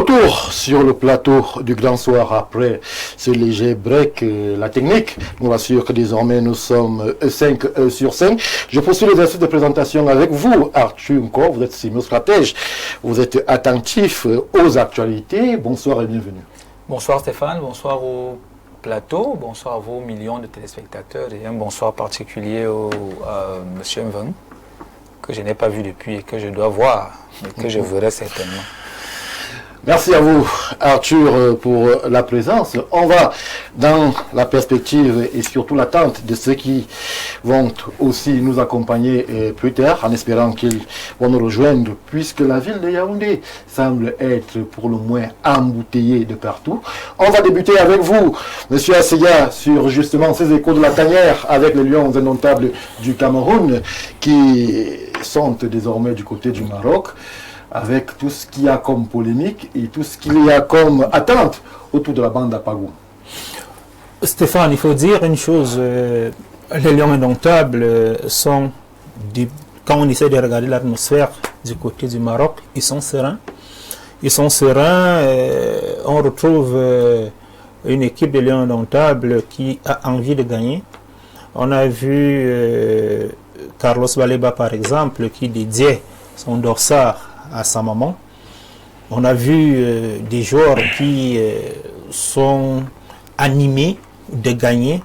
retour sur le plateau du Grand Soir après ce léger break, la technique nous rassure que désormais nous sommes 5 sur 5. Je poursuis l'exercice de présentation avec vous, Arthur Nko, vous êtes sémio-stratège, vous êtes attentif aux actualités. Bonsoir et bienvenue. Bonsoir Stéphane, bonsoir au plateau, bonsoir à vos millions de téléspectateurs et un bonsoir particulier à M. Mveng, que je n'ai pas vu depuis et que je dois voir, mais que je verrai certainement. Merci à vous, Arthur, pour la présence. On va dans la perspective et surtout l'attente de ceux qui vont aussi nous accompagner plus tard, en espérant qu'ils vont nous rejoindre, puisque la ville de Yaoundé semble être pour le moins embouteillée de partout. On va débuter avec vous, Monsieur Asseya, sur justement ces échos de la tanière avec les Lions indomptables du Cameroun, qui sont désormais du côté du Maroc, avec tout ce qu'il y a comme polémique et tout ce qu'il y a comme attente autour de la bande à Pagou. Stéphane, il faut dire une chose, les Lions indomptables sont, quand on essaie de regarder l'atmosphère du côté du Maroc, ils sont sereins. Ils sont sereins, on retrouve une équipe de Lions indomptables qui a envie de gagner. On a vu Carlos Baleba par exemple qui dédiait son dossard à sa maman. On a vu des joueurs qui sont animés de gagner.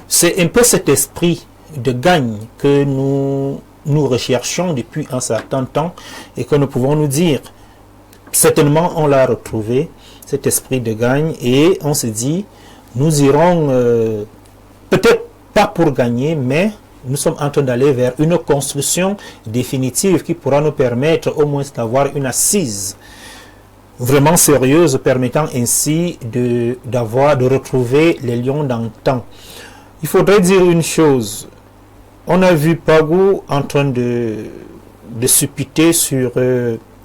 C'est un peu cet esprit de gagne que nous recherchons depuis un certain temps et que nous pouvons nous dire, certainement on l'a retrouvé, cet esprit de gagne, et on se dit, nous irons peut-être pas pour gagner, mais nous sommes en train d'aller vers une construction définitive qui pourra nous permettre au moins d'avoir une assise vraiment sérieuse, permettant ainsi de retrouver les Lions d'antan. Il faudrait dire une chose. On a vu Pagou en train de supputer sur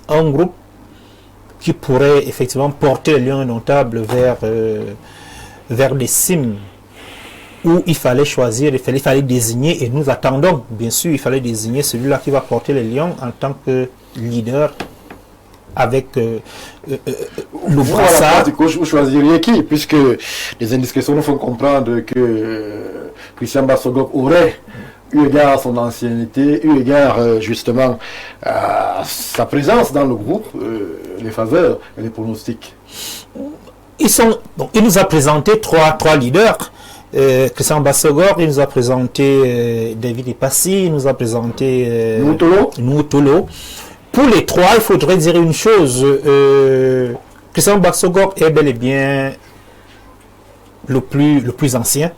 un groupe qui pourrait effectivement porter les Lions indomptables vers des cimes où il fallait choisir, il fallait désigner, et nous attendons, bien sûr, il fallait désigner celui-là qui va porter les Lions en tant que leader avec le brassard. Vous choisiriez qui, puisque les indiscrétions nous font comprendre que Christian Bassogok aurait eu égard à son ancienneté, eu égard justement à sa présence dans le groupe, les faveurs et les pronostics. Il nous a présenté trois leaders. Christian Bassogok, il nous a présenté David Epassi, il nous a présenté Noutolo. Pour les trois, il faudrait dire une chose. Christian Bassogok est bel et bien le plus ancien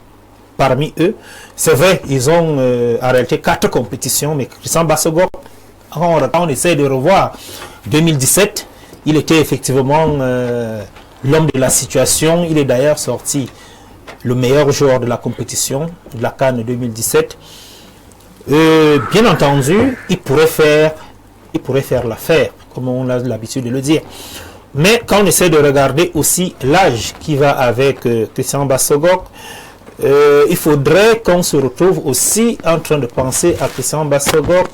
parmi eux. C'est vrai, ils ont en réalité 4 compétitions, mais Christian Bassogok, quand on essaie de revoir 2017, il était effectivement l'homme de la situation. Il est d'ailleurs sorti le meilleur joueur de la compétition, de la CAN 2017. Bien entendu, il pourrait faire l'affaire, comme on a l'habitude de le dire. Mais quand on essaie de regarder aussi l'âge qui va avec Christian Bassogok, il faudrait qu'on se retrouve aussi en train de penser à Christian Bassogok,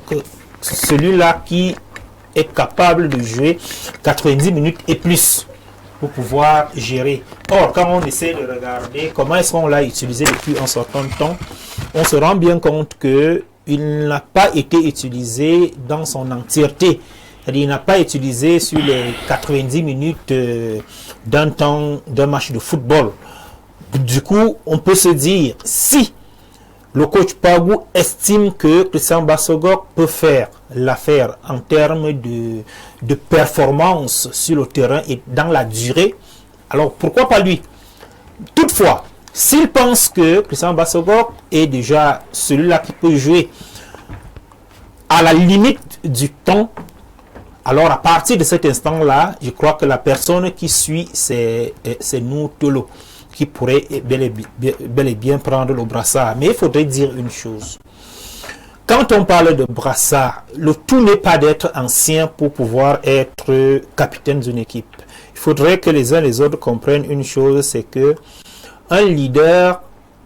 celui-là qui est capable de jouer 90 minutes et plus pour pouvoir gérer. Or, quand on essaie de regarder comment est-ce qu'on l'a utilisé depuis un certain temps, on se rend bien compte qu'il n'a pas été utilisé dans son entièreté. C'est-à-dire, il n'a pas utilisé sur les 90 minutes d'un match de football. Du coup, on peut se dire, si le coach Pagou estime que Christian Bassogok peut faire l'affaire en termes de performance sur le terrain et dans la durée, alors pourquoi pas lui? Toutefois, s'il pense que Christian Bassogok est déjà celui-là qui peut jouer à la limite du temps, alors à partir de cet instant-là, je crois que la personne qui suit, c'est Noutolo, qui pourrait bel et bien prendre le brassard. Mais il faudrait dire une chose. Quand on parle de brassard, le tout n'est pas d'être ancien pour pouvoir être capitaine d'une équipe. Il faudrait que les uns et les autres comprennent une chose, c'est que un leader,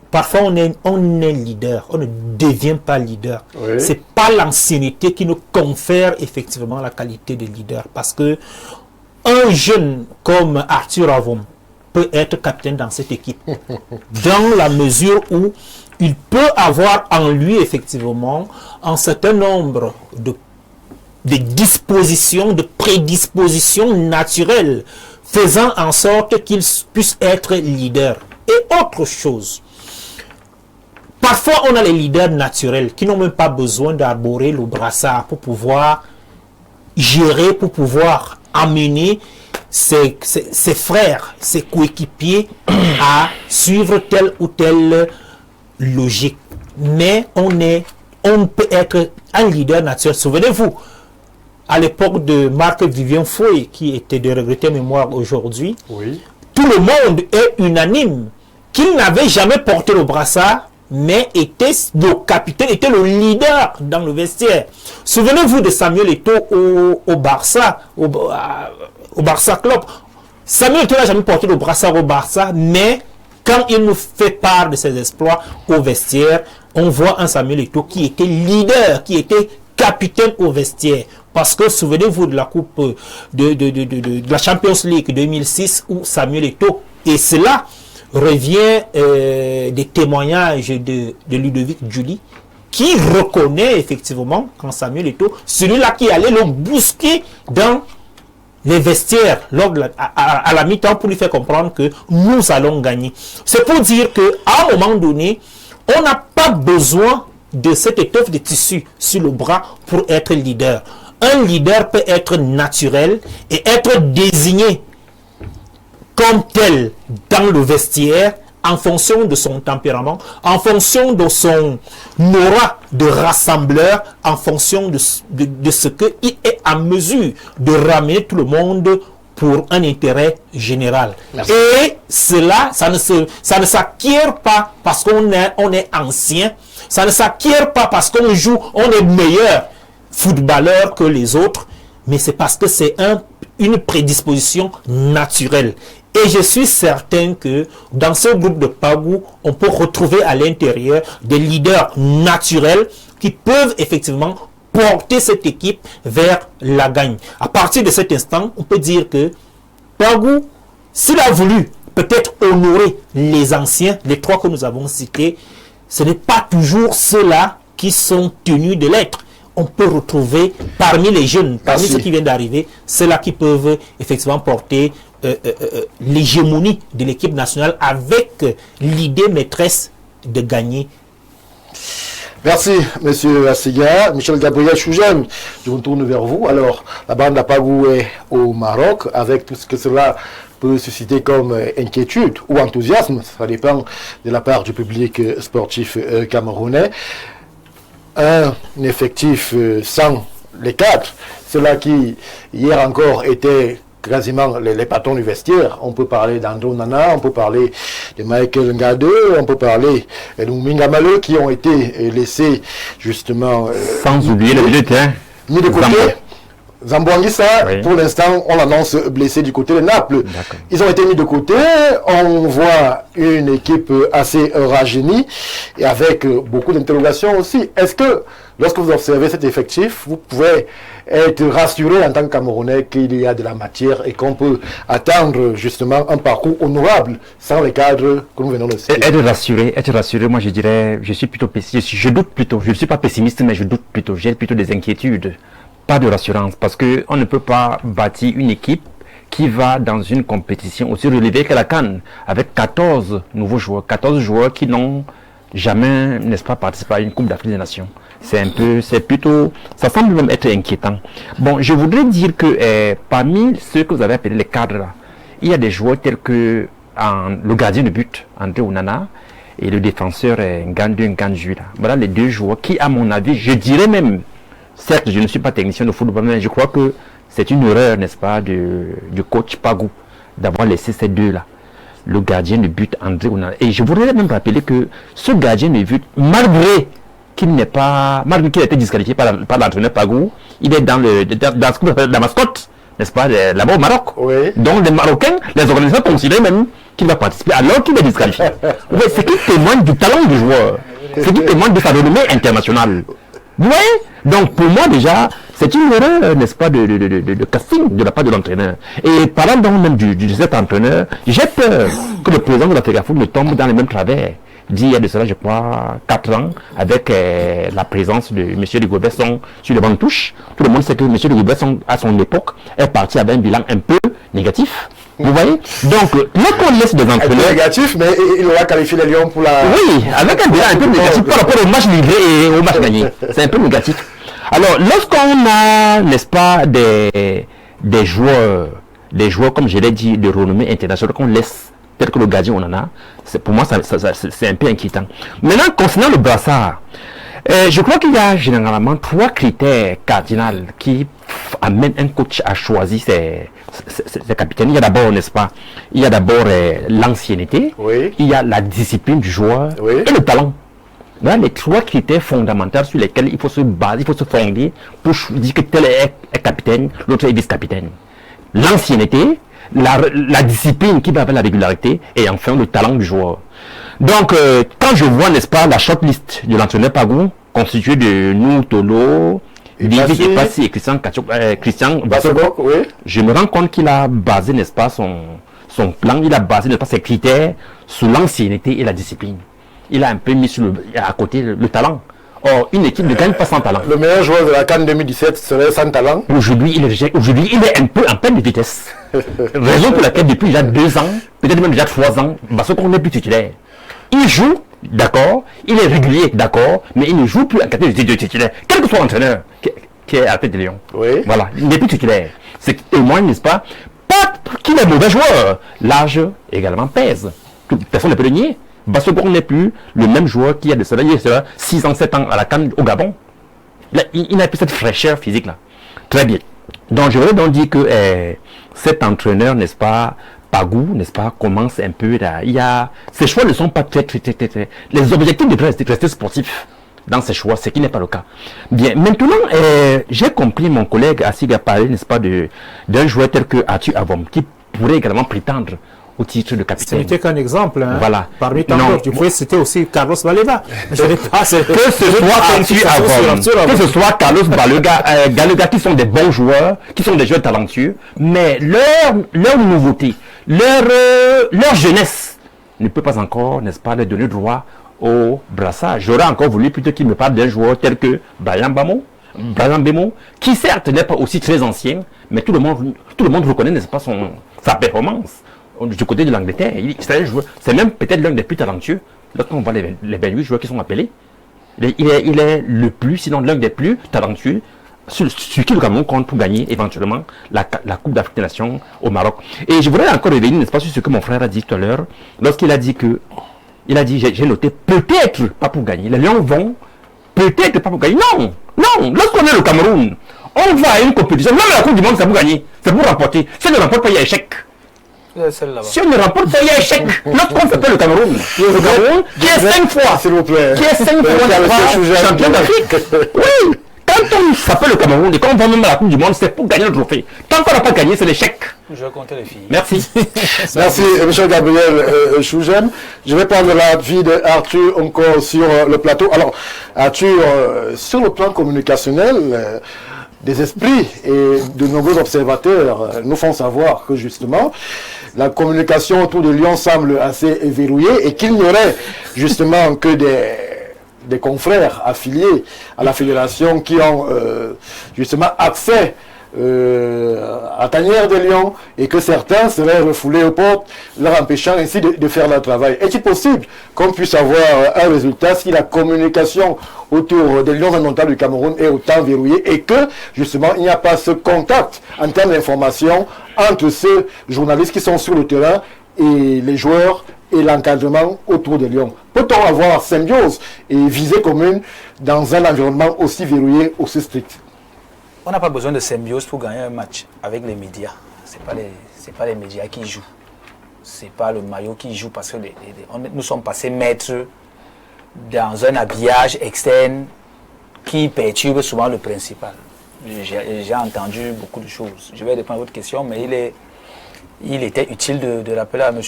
parfois on est leader, on ne devient pas leader. Oui. C'est pas l'ancienneté qui nous confère effectivement la qualité de leader, parce que un jeune comme Arthur Avon peut être capitaine dans cette équipe, dans la mesure où il peut avoir en lui effectivement un certain nombre de dispositions, de prédispositions naturelles, faisant en sorte qu'il puisse être leader. Et autre chose, parfois on a les leaders naturels qui n'ont même pas besoin d'arborer le brassard pour pouvoir gérer, pour pouvoir amener ses frères, ses coéquipiers à suivre telle ou telle logique. Mais on peut être un leader naturel. Souvenez-vous, à l'époque de Marc-Vivien Foy, qui était de regretter mémoire aujourd'hui, oui, tout le monde est unanime qu'il n'avait jamais porté le brassard, mais était le capitaine, était le leader dans le vestiaire. Souvenez-vous de Samuel Eto'o au Barça, au Barça Club. Samuel Eto'o n'a jamais porté le brassard au Barça, mais quand il nous fait part de ses exploits au vestiaire, on voit un Samuel Eto'o qui était leader, qui était capitaine au vestiaire. Parce que souvenez-vous de la coupe de la Champions League 2006 où Samuel Eto'o, et cela revient des témoignages de Ludovic Julie, qui reconnaît effectivement quand Samuel Eto'o, celui-là qui allait le bousquer dans les vestiaires à la mi-temps pour lui faire comprendre que nous allons gagner. C'est pour dire qu'à un moment donné, on n'a pas besoin de cette étoffe de tissu sur le bras pour être leader. Un leader peut être naturel et être désigné comme tel dans le vestiaire en fonction de son tempérament, en fonction de son aura de rassembleur, en fonction de ce qu'il est en mesure de ramener tout le monde pour un intérêt général. Merci. Et cela, ça ne s'acquiert pas parce qu'on est ancien, ça ne s'acquiert pas parce qu'on est meilleur footballeur que les autres, mais c'est parce que c'est une prédisposition naturelle. Et je suis certain que dans ce groupe de Pagou, on peut retrouver à l'intérieur des leaders naturels qui peuvent effectivement porter cette équipe vers la gagne. À partir de cet instant, on peut dire que Pagou, s'il a voulu peut-être honorer les anciens, les trois que nous avons cités, ce n'est pas toujours ceux-là qui sont tenus de l'être. On peut retrouver parmi les jeunes, parmi ceux qui viennent d'arriver, ceux-là qui peuvent effectivement porter l'hégémonie de l'équipe nationale avec l'idée maîtresse de gagner. Merci, monsieur Assiga. Michel Gabriel Chougem, je me tourne vers vous. Alors, la bande à Pagou est au Maroc, avec tout ce que cela peut susciter comme inquiétude ou enthousiasme, ça dépend de la part du public sportif camerounais. Un effectif sans les cadres, ceux-là qui hier encore étaient quasiment les patrons du vestiaire. On peut parler d'Andro Nana, on peut parler de Michael Ngade, on peut parler de Mouminga Maleu qui ont été laissés justement sans oublier le milieu de terrain mis de côté. Zamboanguissa, oui. Pour l'instant, on l'annonce blessé du côté de Naples. Ils ont été mis de côté. On voit une équipe assez rajeunie et avec beaucoup d'interrogations aussi. Est-ce que, lorsque vous observez cet effectif, vous pouvez être rassuré en tant que Camerounais qu'il y a de la matière et qu'on peut attendre justement un parcours honorable sans les cadres que nous venons de citer? Être rassuré, moi je dirais, je suis plutôt pessimiste. Je doute plutôt. Je ne suis pas pessimiste, mais je doute plutôt. J'ai plutôt des inquiétudes. Pas de rassurance, parce qu'on ne peut pas bâtir une équipe qui va dans une compétition aussi relevée que la CAN, avec 14 nouveaux joueurs, 14 joueurs qui n'ont jamais, n'est-ce pas, participé à une Coupe d'Afrique des Nations. C'est plutôt, ça semble même être inquiétant. Bon, je voudrais dire que parmi ceux que vous avez appelés les cadres là, il y a des joueurs tels que le gardien de but, André Onana, et le défenseur Ngandu. Voilà les deux joueurs qui, à mon avis, je dirais même, certes, je ne suis pas technicien de football, mais je crois que c'est une erreur, n'est-ce pas, du coach Pagou, d'avoir laissé ces deux-là. Le gardien de but, André Onana. Et je voudrais même rappeler que ce gardien de but, malgré qu'il a été disqualifié par l'entraîneur Pagou, il est dans ce qu'on appelle la mascotte, n'est-ce pas, là-bas au Maroc. Oui. Donc les Marocains, les organisateurs considèrent même qu'il va participer alors qu'il est disqualifié. Oui, ce qui témoigne du talent du joueur, ce qui témoigne de sa renommée internationale. Vous voyez? Donc pour moi déjà, C'est une erreur, n'est-ce pas, de casting de la part de l'entraîneur. Et parlant donc même de cet entraîneur, j'ai peur que le président de la Fédération ne tombe dans les mêmes travers. Dit il y a de cela, je crois, 4 ans, avec la présence de M. Rigobert-Song sur le banc de touche. Tout le monde sait que M. Rigobert-Song, à son époque, est parti avec un bilan un peu négatif. Vous voyez? Donc, lorsqu'on laisse des entraîneurs... négatif, mais il aura qualifié les Lions pour la... Oui, avec un bilan un peu négatif par rapport au match livré et au match gagné. C'est un peu négatif. Alors, lorsqu'on a, n'est-ce pas, des joueurs, comme je l'ai dit, de renommée internationale, qu'on laisse tel que le gardien on en a, pour moi, c'est un peu inquiétant. Maintenant, concernant le brassard, je crois qu'il y a généralement 3 critères cardinaux qui amènent un coach à choisir ses capitaines. Il y a d'abord, n'est-ce pas, il y a d'abord l'ancienneté, oui. Il y a la discipline du joueur oui. et le talent. Voilà les 3 critères fondamentaux sur lesquels il faut se baser, il faut se fonder pour dire que tel est capitaine, l'autre est vice-capitaine. L'ancienneté, la discipline qui va avec la régularité et enfin le talent du joueur. Donc, quand je vois, n'est-ce pas, la shortlist de l'entraîneur Pagou, constituée de nous, Tolo, David Epassi et Christian Bassogok, oui. Je me rends compte qu'il a basé, n'est-ce pas, son plan, il a basé, n'est-ce pas, ses critères sur l'ancienneté et la discipline. Il a un peu mis à côté le talent. Or, une équipe ne gagne pas sans talent. Le meilleur joueur de la CAN 2017 serait sans talent. Aujourd'hui, il est un peu en peine de vitesse. Raison pour laquelle, depuis déjà 2 ans, peut-être même déjà 3 ans, parce qu'on n'est plus titulaire. Il joue, d'accord, il est régulier, d'accord, mais il ne joue plus en qualité de titulaire. Quel que soit l'entraîneur qui est à la tête des Lions. Oui. Voilà, il n'est plus titulaire. C'est témoigne, n'est-ce pas, pas qu'il est mauvais joueur. L'âge également pèse. Personne ne peut le nier. Bassogor n'est plus le même joueur qu'il y a de cela, 6 ans, 7 ans à la CAN au Gabon. Là, il n'a plus cette fraîcheur physique-là. Très bien. Donc, je voudrais donc dire que cet entraîneur, n'est-ce pas, Pagou, n'est-ce pas, commence un peu là. Ses choix ne sont pas très. Les objectifs de rester sportif dans ses choix, ce qui n'est pas le cas. Bien, maintenant, j'ai compris mon collègue Assig a parlé, n'est-ce pas, d'un joueur tel que Atu Avom, qui pourrait également prétendre au titre de capitaine. Ce n'était qu'un exemple. Hein. Voilà. Parmi tant d'autres, tu pouvais citer aussi Carlos Balega. Que ce soit Carlos Balega, qui sont des bons joueurs, qui sont des joueurs talentueux, mais leur nouveauté, leur jeunesse ne peut pas encore, n'est-ce pas, leur donner droit au brassage. J'aurais encore voulu plutôt qu'il me parle d'un joueur tel que Brian Bemo, qui certes n'est pas aussi très ancien, mais tout le monde reconnaît, n'est-ce pas, sa performance. Du côté de l'Angleterre, c'est même peut-être l'un des plus talentueux. Lorsqu'on voit les 28 joueurs qui sont appelés, il est le plus, sinon l'un des plus talentueux, sur qui le Cameroun compte pour gagner éventuellement la Coupe d'Afrique des Nations au Maroc. Et je voudrais encore revenir, n'est-ce pas, sur ce que mon frère a dit tout à l'heure, lorsqu'il a dit j'ai noté, peut-être pas pour gagner. Les Lions vont peut-être pas pour gagner. Non, lorsqu'on est le Cameroun, on va à une compétition, même la Coupe du Monde, c'est pour gagner, c'est pour remporter. Si on ne remporte pas, il y a échec. Si on ne remporte pas, il y a échec. Lorsqu'on fait le Cameroun, qui est 5 fois, s'il vous plaît, champion d'Afrique. Oui, quand on s'appelle le Cameroun et quand on va même à la Coupe du Monde, c'est pour gagner le trophée. Tant qu'on n'a pas gagné, c'est l'échec. Je vais compter les filles. Merci. Merci, M. Gabriel Chougem. Je vais prendre l'avis d'Arthur encore sur le plateau. Alors, Arthur, sur le plan communicationnel, des esprits et de nombreux observateurs nous font savoir que justement, la communication autour de Lyon semble assez verrouillée et qu'il n'y aurait justement que des confrères affiliés à la fédération qui ont justement accès à Tanière de Lyon et que certains seraient refoulés aux portes, leur empêchant ainsi de faire leur travail. Est-il possible qu'on puisse avoir un résultat si la communication autour des Lions indomptables du Cameroun est autant verrouillée et que justement il n'y a pas ce contact en termes d'information entre ces journalistes qui sont sur le terrain et les joueurs et l'encadrement autour de Lyon? Peut-on avoir symbiose et visée commune dans un environnement aussi verrouillé, aussi strict? On n'a pas besoin de symbiose pour gagner un match avec les médias. Ce n'est pas les médias qui jouent. Ce n'est pas le maillot qui joue parce que nous sommes passés maîtres dans un habillage externe qui perturbe souvent le principal. J'ai entendu beaucoup de choses. Je vais répondre à votre question, mais il était utile de rappeler à M.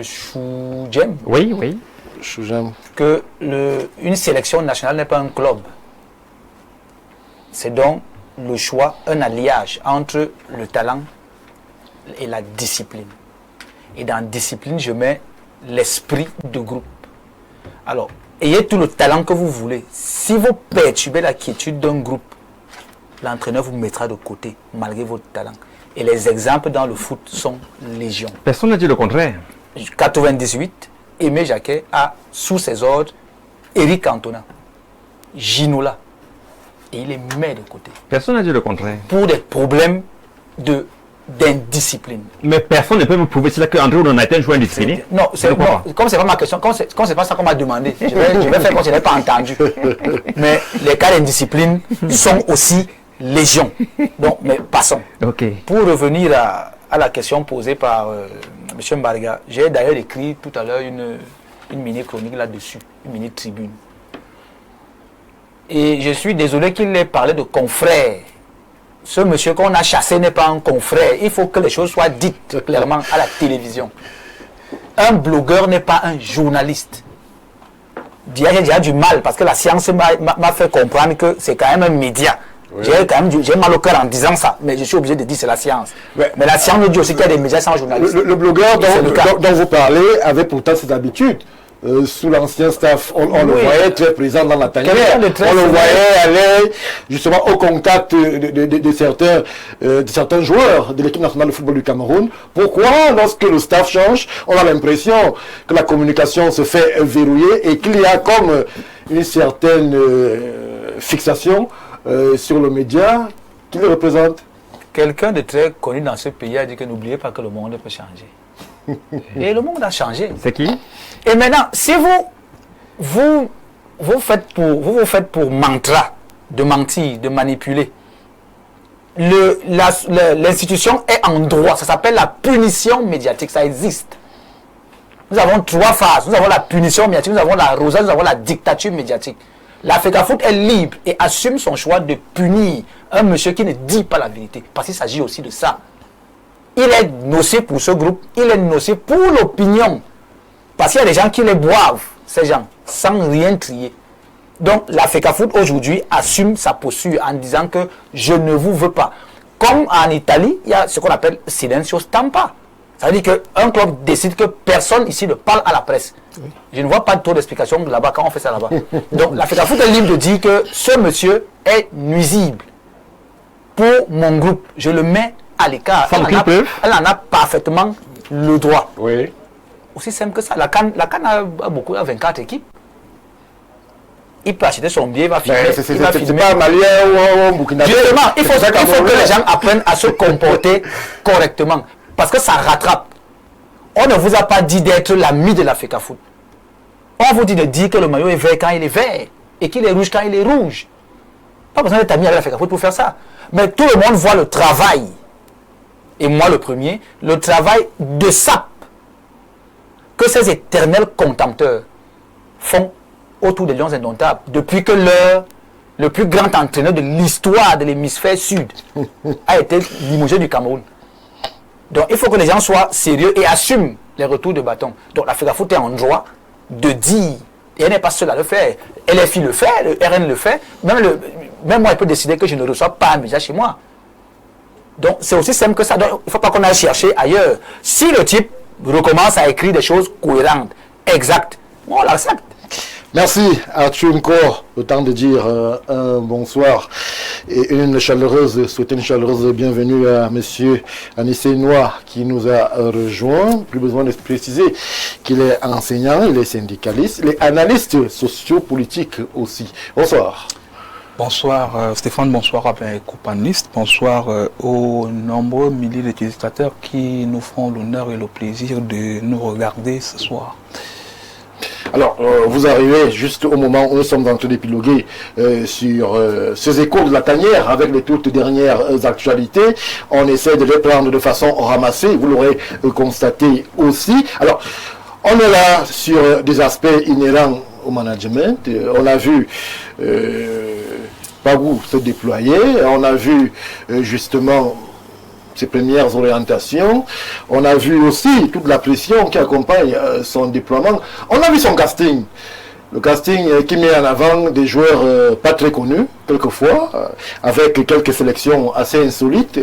Chougem. Oui. Chougem. Que une sélection nationale n'est pas un club. C'est donc le choix, un alliage entre le talent et la discipline. Et dans discipline, je mets l'esprit de groupe. Alors, ayez tout le talent que vous voulez. Si vous perturbez la quiétude d'un groupe, l'entraîneur vous mettra de côté, malgré votre talent. Et les exemples dans le foot sont légion. Personne n'a dit le contraire. 98, Aimé Jacquet a, sous ses ordres, Eric Cantona, Ginola. Et il les met de côté. Personne n'a dit le contraire. Pour des problèmes d'indiscipline. Mais personne ne peut me prouver cela qu'André Onana était un joueur indiscipliné. Non, comme c'est pas ma question, comme c'est pas ça qu'on m'a demandé, je vais faire comme si je n'avais pas entendu. Mais les cas d'indiscipline sont aussi légion. Donc, mais passons. Okay. Pour revenir à la question posée par M. Mbarga, j'ai d'ailleurs écrit tout à l'heure une mini-chronique là-dessus, une mini-tribune. Et je suis désolé qu'il ait parlé de confrère. Ce monsieur qu'on a chassé n'est pas un confrère. Il faut que les choses soient dites clairement à la télévision. Un blogueur n'est pas un journaliste. J'ai déjà du mal parce que la science m'a fait comprendre que c'est quand même un média. Oui. J'ai mal au cœur en disant ça, mais je suis obligé de dire c'est la science. Ouais. Mais la science nous dit aussi qu'il y a des médias sans journalistes. Le blogueur dont vous parlez avait pourtant ses habitudes. Sous l'ancien staff, on le voyait très présent dans la tanière. On le voyait aller justement au contact de certains joueurs de l'équipe nationale de football du Cameroun. Pourquoi, lorsque le staff change, on a l'impression que la communication se fait verrouiller et qu'il y a comme une certaine fixation sur le média qui le représente? Quelqu'un de très connu dans ce pays a dit que n'oubliez pas que le monde peut changer. Et le monde a changé. C'est qui? Et maintenant, si vous faites pour mantra de mentir, de manipuler, l'institution est en droit. Ça s'appelle la punition médiatique. Ça existe. Nous avons trois phases. Nous avons la punition médiatique, nous avons la rosa, nous avons la dictature médiatique. La FECAFOOT est libre et assume son choix de punir un monsieur qui ne dit pas la vérité. Parce qu'il s'agit aussi de ça. Il est nocif pour ce groupe, il est nocif pour l'opinion. Parce qu'il y a des gens qui les boivent, ces gens, sans rien trier. Donc la FECAFOOT aujourd'hui assume sa posture en disant que je ne vous veux pas. Comme en Italie, il y a ce qu'on appelle silenzio stampa. Ça veut dire qu'un club décide que personne ici ne parle à la presse. Oui. Je ne vois pas trop d'explications là-bas quand on fait ça là-bas. Donc la FECAFOOT est libre de dire que ce monsieur est nuisible pour mon groupe. Je le mets à l'écart. Elle en a parfaitement le droit. Oui. Aussi simple que ça. La CAN a 24 équipes. Il peut acheter son billet, il va filmer. C'est pas malien ou burkinabé. Justement, il faut que les gens apprennent à se comporter correctement. Parce que ça rattrape. On ne vous a pas dit d'être l'ami de la FECAFOOT. On vous dit de dire que le maillot est vert quand il est vert et qu'il est rouge quand il est rouge. Pas besoin d'être ami avec la FECAFOOT pour faire ça. Mais tout le monde voit le travail. Et moi le premier, le travail de SAP que ces éternels contempteurs font autour des Lions indomptables depuis que le plus grand entraîneur de l'histoire de l'hémisphère sud a été limogé du Cameroun. Donc il faut que les gens soient sérieux et assument les retours de bâton. Donc la FECAFOOT est en droit de dire, et elle n'est pas seule à le faire, LFI le fait, le RN le fait, même moi je peux décider que je ne reçois pas un message chez moi. Donc c'est aussi simple que ça. Donc, il ne faut pas qu'on aille chercher ailleurs. Si le type recommence à écrire des choses cohérentes, exactes, on l'accepte. Merci Arthur encore, le temps de dire un bonsoir et souhaiter une chaleureuse bienvenue à monsieur Anissé Noir qui nous a rejoint. Plus besoin de préciser qu'il est enseignant, il est syndicaliste, il est analyste sociopolitique aussi. Bonsoir. Bonsoir Stéphane, bonsoir à mes companistes, bonsoir aux nombreux milliers d'utilisateurs qui nous font l'honneur et le plaisir de nous regarder ce soir. Alors, vous arrivez juste au moment où nous sommes en train d'épiloguer sur ces échos de la tanière avec les toutes dernières actualités. On essaie de les prendre de façon ramassée, vous l'aurez constaté aussi. Alors, on est là sur des aspects inhérents au management. On a vu Bagou se déployer, on a vu justement ses premières orientations, on a vu aussi toute la pression qui accompagne son déploiement, on a vu son casting. Le casting qui met en avant des joueurs pas très connus, quelquefois, avec quelques sélections assez insolites.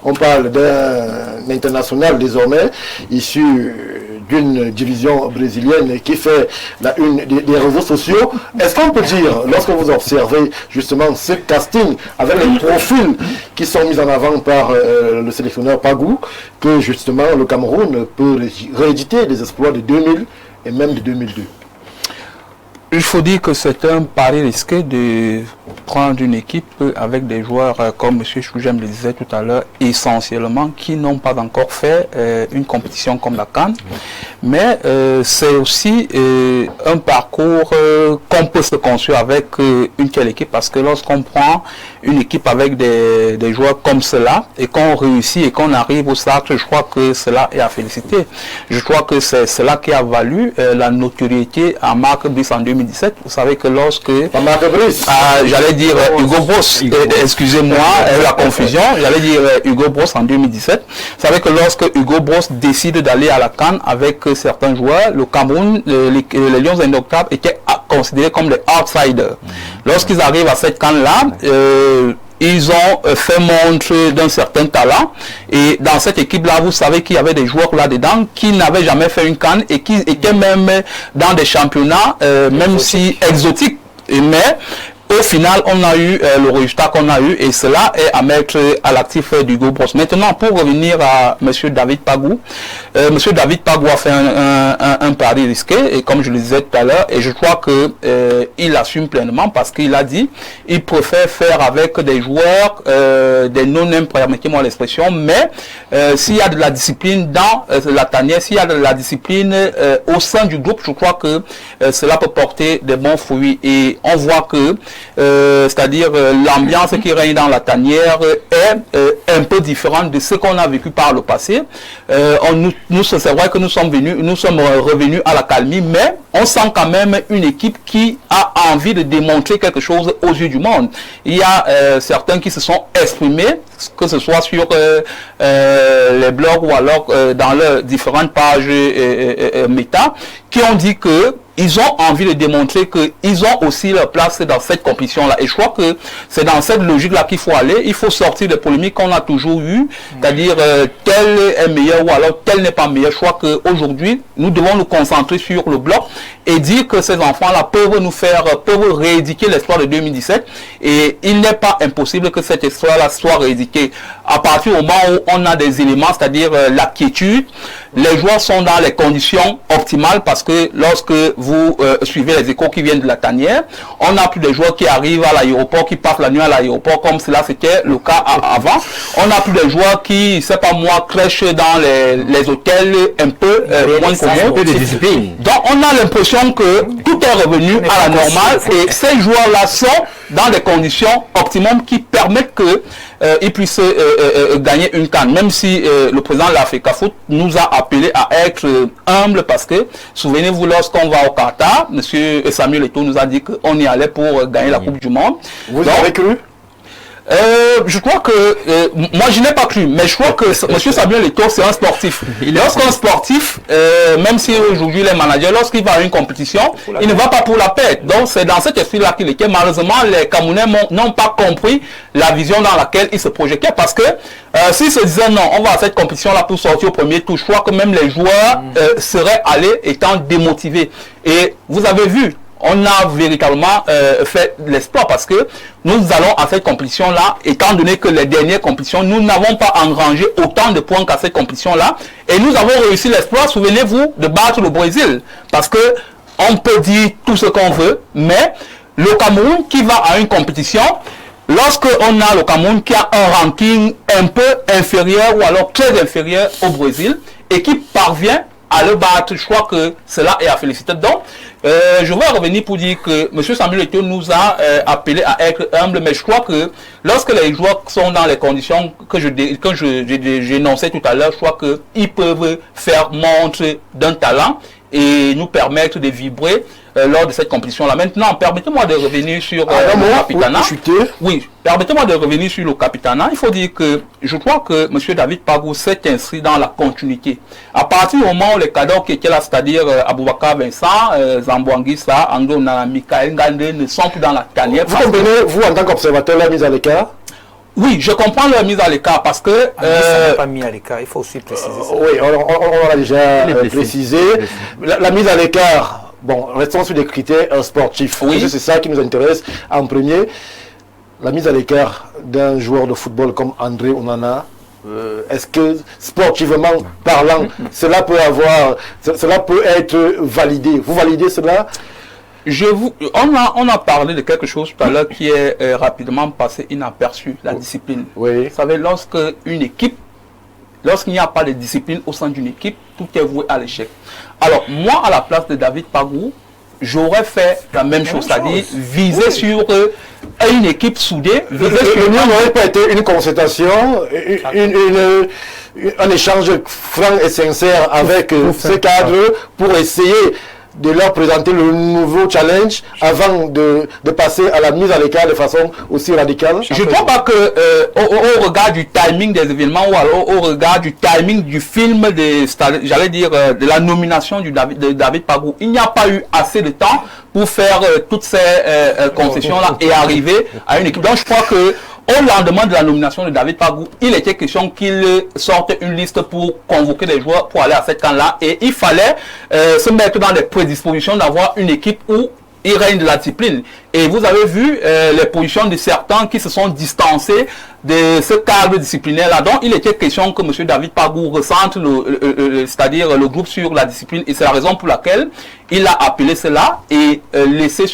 On parle d'un international désormais, issu d'une division brésilienne qui fait la une des réseaux sociaux. Est-ce qu'on peut dire, lorsque vous observez justement ce casting, avec les profils qui sont mis en avant par le sélectionneur Pagou, que justement le Cameroun peut rééditer les exploits de 2000 et même de 2002? Il faut dire que c'est un pari risqué de prendre une équipe avec des joueurs, comme M. Choujem le disait tout à l'heure, essentiellement, qui n'ont pas encore fait une compétition comme la CAN. Mais c'est aussi un parcours qu'on peut se construire avec une telle équipe, parce que lorsqu'on prend une équipe avec des joueurs comme cela, et qu'on réussit et qu'on arrive au stade, je crois que cela est à féliciter. Je crois que c'est cela qui a valu la notoriété à Marc Brice en 2017. Vous savez que lorsque... j'allais dire Hugo Bross, excusez-moi la confusion, j'allais dire Hugo Bross en 2017. Vous savez que lorsque Hugo Bross décide d'aller à la CAN avec certains joueurs, le Cameroun, les Lions Indomptables étaient considérés comme des outsiders. Lorsqu'ils arrivent à cette CAN-là, ils ont fait montre d'un certain talent, et dans cette équipe-là, vous savez qu'il y avait des joueurs là-dedans qui n'avaient jamais fait une CAN et qui étaient même dans des championnats, même si exotiques, mais au final, on a eu le résultat qu'on a eu, et cela est à mettre à l'actif d'Hugo Bross. Maintenant, pour revenir à M. David Pagou, M. David Pagou a fait un pari risqué, et comme je le disais tout à l'heure, et je crois que il assume pleinement, parce qu'il a dit il préfère faire avec des joueurs, des non-name, permettez-moi l'expression, mais s'il y a de la discipline dans la tanière, s'il y a de la discipline au sein du groupe, je crois que cela peut porter des bons fruits, et on voit que c'est-à-dire l'ambiance qui règne dans la tanière est un peu différente de ce qu'on a vécu par le passé. C'est vrai que nous sommes revenus à la calmie, mais on sent quand même une équipe qui a envie de démontrer quelque chose aux yeux du monde. Il y a certains qui se sont exprimés, que ce soit sur les blogs ou alors dans leurs différentes pages méta, qui ont dit que ils ont envie de démontrer qu'ils ont aussi leur place dans cette compétition-là. Et je crois que c'est dans cette logique-là qu'il faut aller. Il faut sortir des polémiques qu'on a toujours eues, c'est-à-dire tel est meilleur ou alors tel n'est pas meilleur. Je crois qu'aujourd'hui, nous devons nous concentrer sur le bloc et dire que ces enfants-là peuvent réédiquer l'histoire de 2017. Et il n'est pas impossible que cette histoire-là soit réédiquée à partir du moment où on a des éléments, c'est-à-dire la quiétude. Les joueurs sont dans les conditions optimales, parce que lorsque vous suivez les échos qui viennent de la tanière, on n'a plus de joueurs qui arrivent à l'aéroport, qui passent la nuit à l'aéroport, comme cela c'était le cas avant. On n'a plus de joueurs qui, c'est pas moi, crèchent dans les hôtels un peu moins communs. Donc on a l'impression que tout est revenu à la normale, et ces joueurs-là sont dans des conditions optimum qui permettent que ils puissent gagner une CAN, même si le président de l'Africa Foot nous a appelé à être humble, parce que souvenez-vous, lorsqu'on va au Qatar, M. Samuel Eto'o nous a dit qu'on y allait pour gagner la Coupe du Monde. Vous avez cru? Je crois que moi je n'ai pas cru, mais je crois que M. Samuel Eto'o c'est un sportif. Lorsqu'un sportif, même si aujourd'hui il est manager, lorsqu'il va à une compétition, il ne va pas pour la perte. Donc c'est dans cet esprit-là qu'il était. Malheureusement, les Camerounais n'ont pas compris la vision dans laquelle il se projetait, parce que s'ils se disaient non, on va à cette compétition-là pour sortir au premier tour, je crois que même les joueurs seraient allés étant démotivés. Et vous avez vu, on a véritablement fait l'espoir, parce que nous allons à cette compétition-là, étant donné que les dernières compétitions, nous n'avons pas engrangé autant de points qu'à cette compétition-là, et nous avons réussi l'espoir, souvenez-vous, de battre le Brésil, parce que on peut dire tout ce qu'on veut, mais le Cameroun qui va à une compétition, lorsque on a le Cameroun qui a un ranking un peu inférieur ou alors très inférieur au Brésil, et qui parvient à le battre, je crois que cela est à féliciter. Donc, je vais revenir pour dire que M. Samuel Eto'o nous a appelé à être humble, mais je crois que lorsque les joueurs sont dans les conditions que j'ai énoncées tout à l'heure, je crois qu'ils peuvent faire montre d'un talent et nous permettre de vibrer lors de cette compétition-là. Maintenant, permettez-moi de revenir sur le Capitana. Oui, permettez-moi de revenir sur le Capitana. Il faut dire que je crois que M. David Pagou s'est inscrit dans la continuité. À partir du moment où les cadres qui étaient là, c'est-à-dire Aboubakar Vincent, Zambouanguissa, Anglo Nana, Michael Ngandé, ne sont plus dans la tanière. Vous comprenez, vous, en tant qu'observateur, la mise à l'écart? Oui, je comprends leur mise à l'écart parce que... ça n'est pas mis à l'écart, il faut aussi préciser ça. Oui, on l'a déjà précisé. La mise à l'écart, bon, restons sur des critères sportifs. Oui. C'est ça qui nous intéresse en premier. La mise à l'écart d'un joueur de football comme André Onana, est-ce que sportivement parlant, cela peut être validé? Vous validez cela? On a parlé de quelque chose tout à l'heure qui est rapidement passé inaperçu, la discipline. Oui. Vous savez, lorsqu'il n'y a pas de discipline au sein d'une équipe, tout est voué à l'échec. Alors, moi, à la place de David Pagou, j'aurais fait la même chose, c'est-à-dire viser sur une équipe soudée. Le mien n'aurait pas été une concertation, un échange franc et sincère avec ces cadres pour essayer de leur présenter le nouveau challenge avant de passer à la mise à l'écart de façon aussi radicale? Je ne crois pas que au regard du timing des événements ou alors au regard du timing du film, j'allais dire de la nomination de David Pagou, il n'y a pas eu assez de temps pour faire toutes ces concessions-là et arriver à une équipe. Donc je crois que au lendemain de la nomination de David Pagou, il était question qu'il sorte une liste pour convoquer les joueurs pour aller à cette camp-là. Et il fallait se mettre dans les prédispositions d'avoir une équipe où il règne de la discipline. Et vous avez vu les positions de certains qui se sont distancés de ce cadre disciplinaire-là. Donc, il était question que M. David Pagou ressente, c'est-à-dire le groupe sur la discipline. Et c'est la raison pour laquelle il a appelé cela et laissé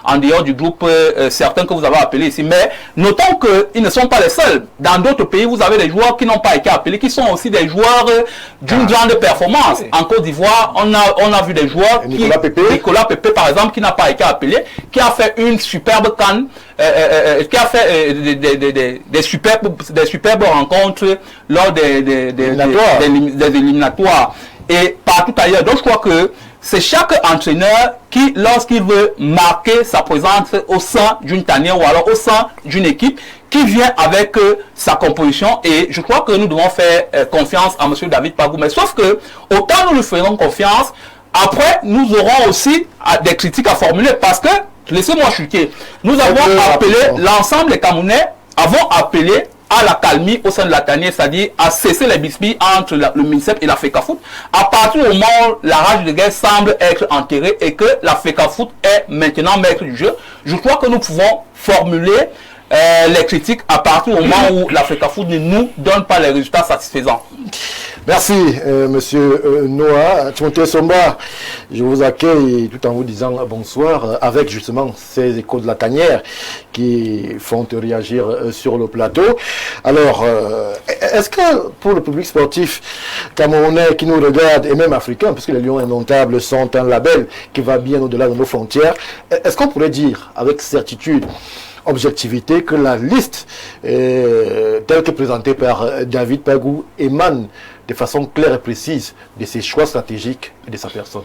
en dehors du groupe certains que vous avez appelés ici. Mais notons qu'ils ne sont pas les seuls. Dans d'autres pays, vous avez des joueurs qui n'ont pas été appelés, qui sont aussi des joueurs d'une grande performance. En Côte d'Ivoire, on a vu des joueurs Nicolas Pepe, par exemple, qui n'a pas été appelé, qui a fait une superbe CAN, qui a fait des superbes rencontres lors des éliminatoires et partout ailleurs. Donc je crois que c'est chaque entraîneur qui, lorsqu'il veut marquer sa présence au sein d'une tanière ou alors au sein d'une équipe, qui vient avec sa composition. Et je crois que nous devons faire confiance à M. David Pagou. Mais sauf que, autant nous lui ferons confiance, après, nous aurons aussi des critiques à formuler parce que, laissez-moi chuter, nous avons appelé, l'ensemble des Camerounais avons appelé à la calmie au sein de la tanière, c'est-à-dire à cesser les bisbilles entre le MINSEP et la FECAFOOT. À partir du moment où la rage de guerre semble être enterrée et que la FECAFOOT est maintenant maître du jeu, je crois que nous pouvons formuler les critiques à partir du moment où la FECAFOOT ne nous donne pas les résultats satisfaisants. Merci, monsieur Noah. Timothée Somba, je vous accueille tout en vous disant bonsoir avec justement ces échos de la tanière qui font réagir sur le plateau. Alors, est-ce que pour le public sportif camerounais qui nous regarde et même africain, parce que les Lions Indomptables sont un label qui va bien au-delà de nos frontières, est-ce qu'on pourrait dire avec certitude, objectivité, que la liste telle que présentée par David Pagou émane de façon claire et précise de ses choix stratégiques et de sa personne?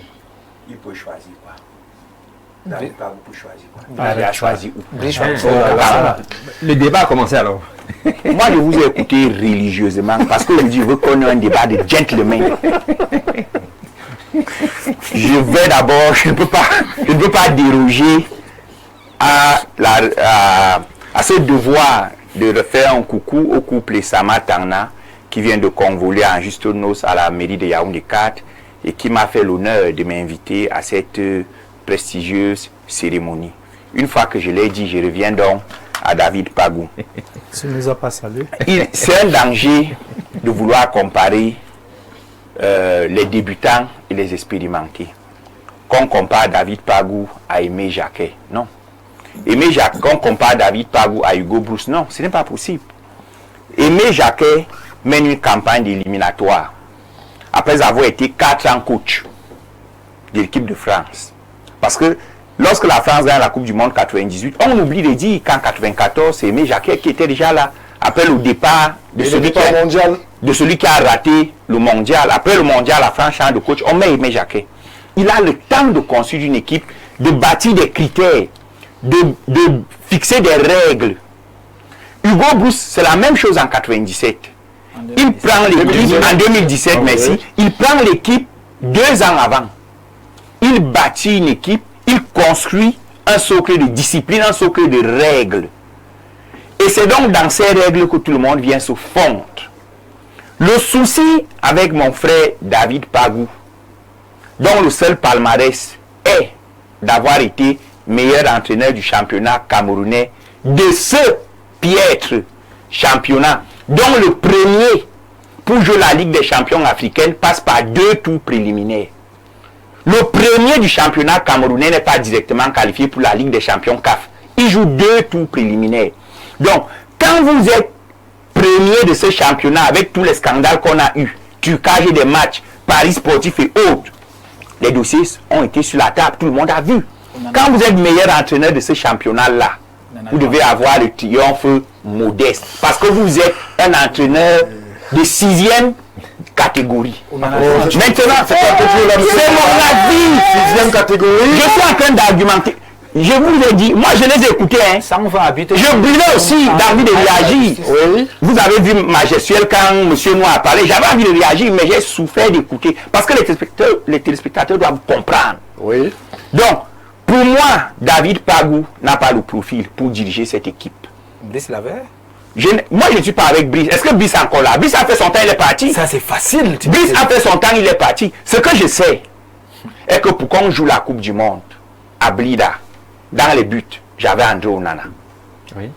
Il peut choisir quoi? David Pagou peut choisir quoi? Il a choisi où? Le débat a commencé alors. Moi, je vous ai écouté religieusement parce que je veux qu'on ait un débat de gentlemen. Je vais d'abord, je ne peux pas déroger à ce devoir de refaire un coucou au couple Sama Tangna qui vient de convoler en juste noces à la mairie de Yaoundé 4 et qui m'a fait l'honneur de m'inviter à cette prestigieuse cérémonie. Une fois que je l'ai dit, je reviens donc à David Pagou. Tu ne nous as pas salué. C'est un danger de vouloir comparer les débutants et les expérimentés. Qu'on compare David Pagou à Aimé Jacquet, non. Aimé Jacquet, qu'on compare David Pagou à Hugo Brousse, non, ce n'est pas possible. Aimé Jacquet mène une campagne d'éliminatoire après avoir été 4 ans coach de l'équipe de France. Parce que lorsque la France gagne la Coupe du Monde 98, on oublie de dire qu'en 94, c'est Aimé Jacquet qui était déjà là après le départ de celui qui a raté le mondial. Après le mondial, la France change de coach, on met Aimé Jacquet. Il a le temps de construire une équipe, de bâtir des critères, de fixer des règles. Hugo Brousse, c'est la même chose en 97. Il prend l'équipe en 2017, merci. Il prend l'équipe 2 ans avant. Il bâtit une équipe, il construit un socle de discipline, un socle de règles. Et c'est donc dans ces règles que tout le monde vient se fondre. Le souci avec mon frère David Pagou, dont le seul palmarès est d'avoir été meilleur entraîneur du championnat camerounais, de ce piètre championnat, dont le premier pour jouer la Ligue des champions africaine passe par 2 tours préliminaires. Le premier du championnat camerounais n'est pas directement qualifié pour la Ligue des champions CAF. Il joue 2 tours préliminaires. Donc, quand vous êtes premier de ce championnat avec tous les scandales qu'on a eus, trucage des matchs, paris sportifs et autres, les dossiers ont été sur la table, tout le monde a vu. Quand vous êtes meilleur entraîneur de ce championnat-là, vous devez avoir le triomphe modeste. Parce que vous êtes un entraîneur de 6e catégorie. Maintenant, c'est mon avis. 6e catégorie. Je suis en train d'argumenter. Je vous ai dit, moi je les ai écoutés. Hein. Je brûlais aussi d'envie de réagir. Oui. Vous avez vu ma gestuelle quand M. Noir a parlé. J'avais envie de réagir, mais j'ai souffert d'écouter. Parce que les téléspectateurs doivent comprendre. Oui. Donc, pour moi, David Pagou n'a pas le profil pour diriger cette équipe. Brice l'avait. Moi, je ne suis pas avec Brice. Est-ce que Brice est encore là? Brice a fait son temps, il est parti. Ça, c'est facile. Brice a fait son temps, il est parti. Ce que je sais est que pour qu'on joue la Coupe du Monde à Blida, dans les buts, j'avais André Onana. Oui.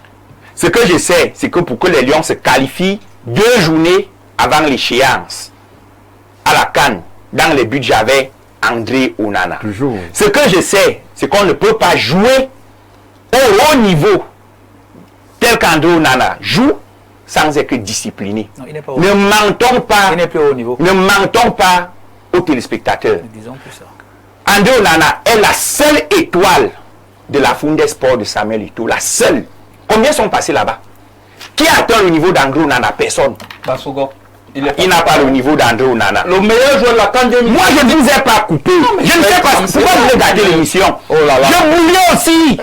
Ce que je sais, c'est que pour que les Lions se qualifient 2 journées avant l'échéance à la CAN, dans les buts, j'avais André Onana. Toujours. Ce que je sais, c'est qu'on ne peut pas jouer au haut niveau tel qu'André Onana joue sans être discipliné. Non, il n'est pas au ne mentons pas. Il n'est plus au haut niveau. Ne mentons pas aux téléspectateurs. Disons plus ça. André Onana est la seule étoile de la Foundé Sport de Samuel Eto'o. La seule. Combien sont passés là-bas? Qui a atteint le niveau d'André Onana? Personne. Basogo. Il n'a pas le niveau d'André Onana. Le meilleur joueur de la CAN 2000. Moi, je ne vous ai pas coupé. Je ne sais pas pourquoi vous avez gardé l'émission. Oh là là. Je voulais aussi.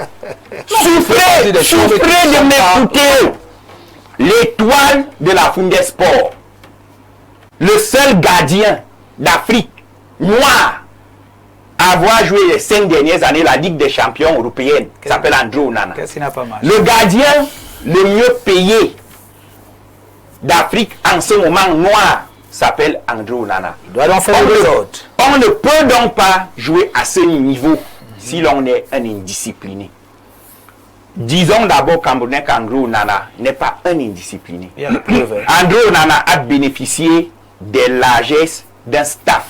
Souffrez de m'écouter. L'étoile de la Foundé Sport. Le seul gardien d'Afrique noir à avoir joué les 5 dernières années la Ligue des champions européenne s'appelle André Onana. Qu'est-ce qui n'a pas marché? Le gardien le mieux payé d'Afrique en ce moment noir s'appelle André Onana. Il doit donc faire les autres. On ne peut donc pas jouer à ce niveau si l'on est un indiscipliné. Disons d'abord qu'André Onana n'est pas un indiscipliné. Il y a le preuve. André Onana a bénéficié des largesses d'un staff.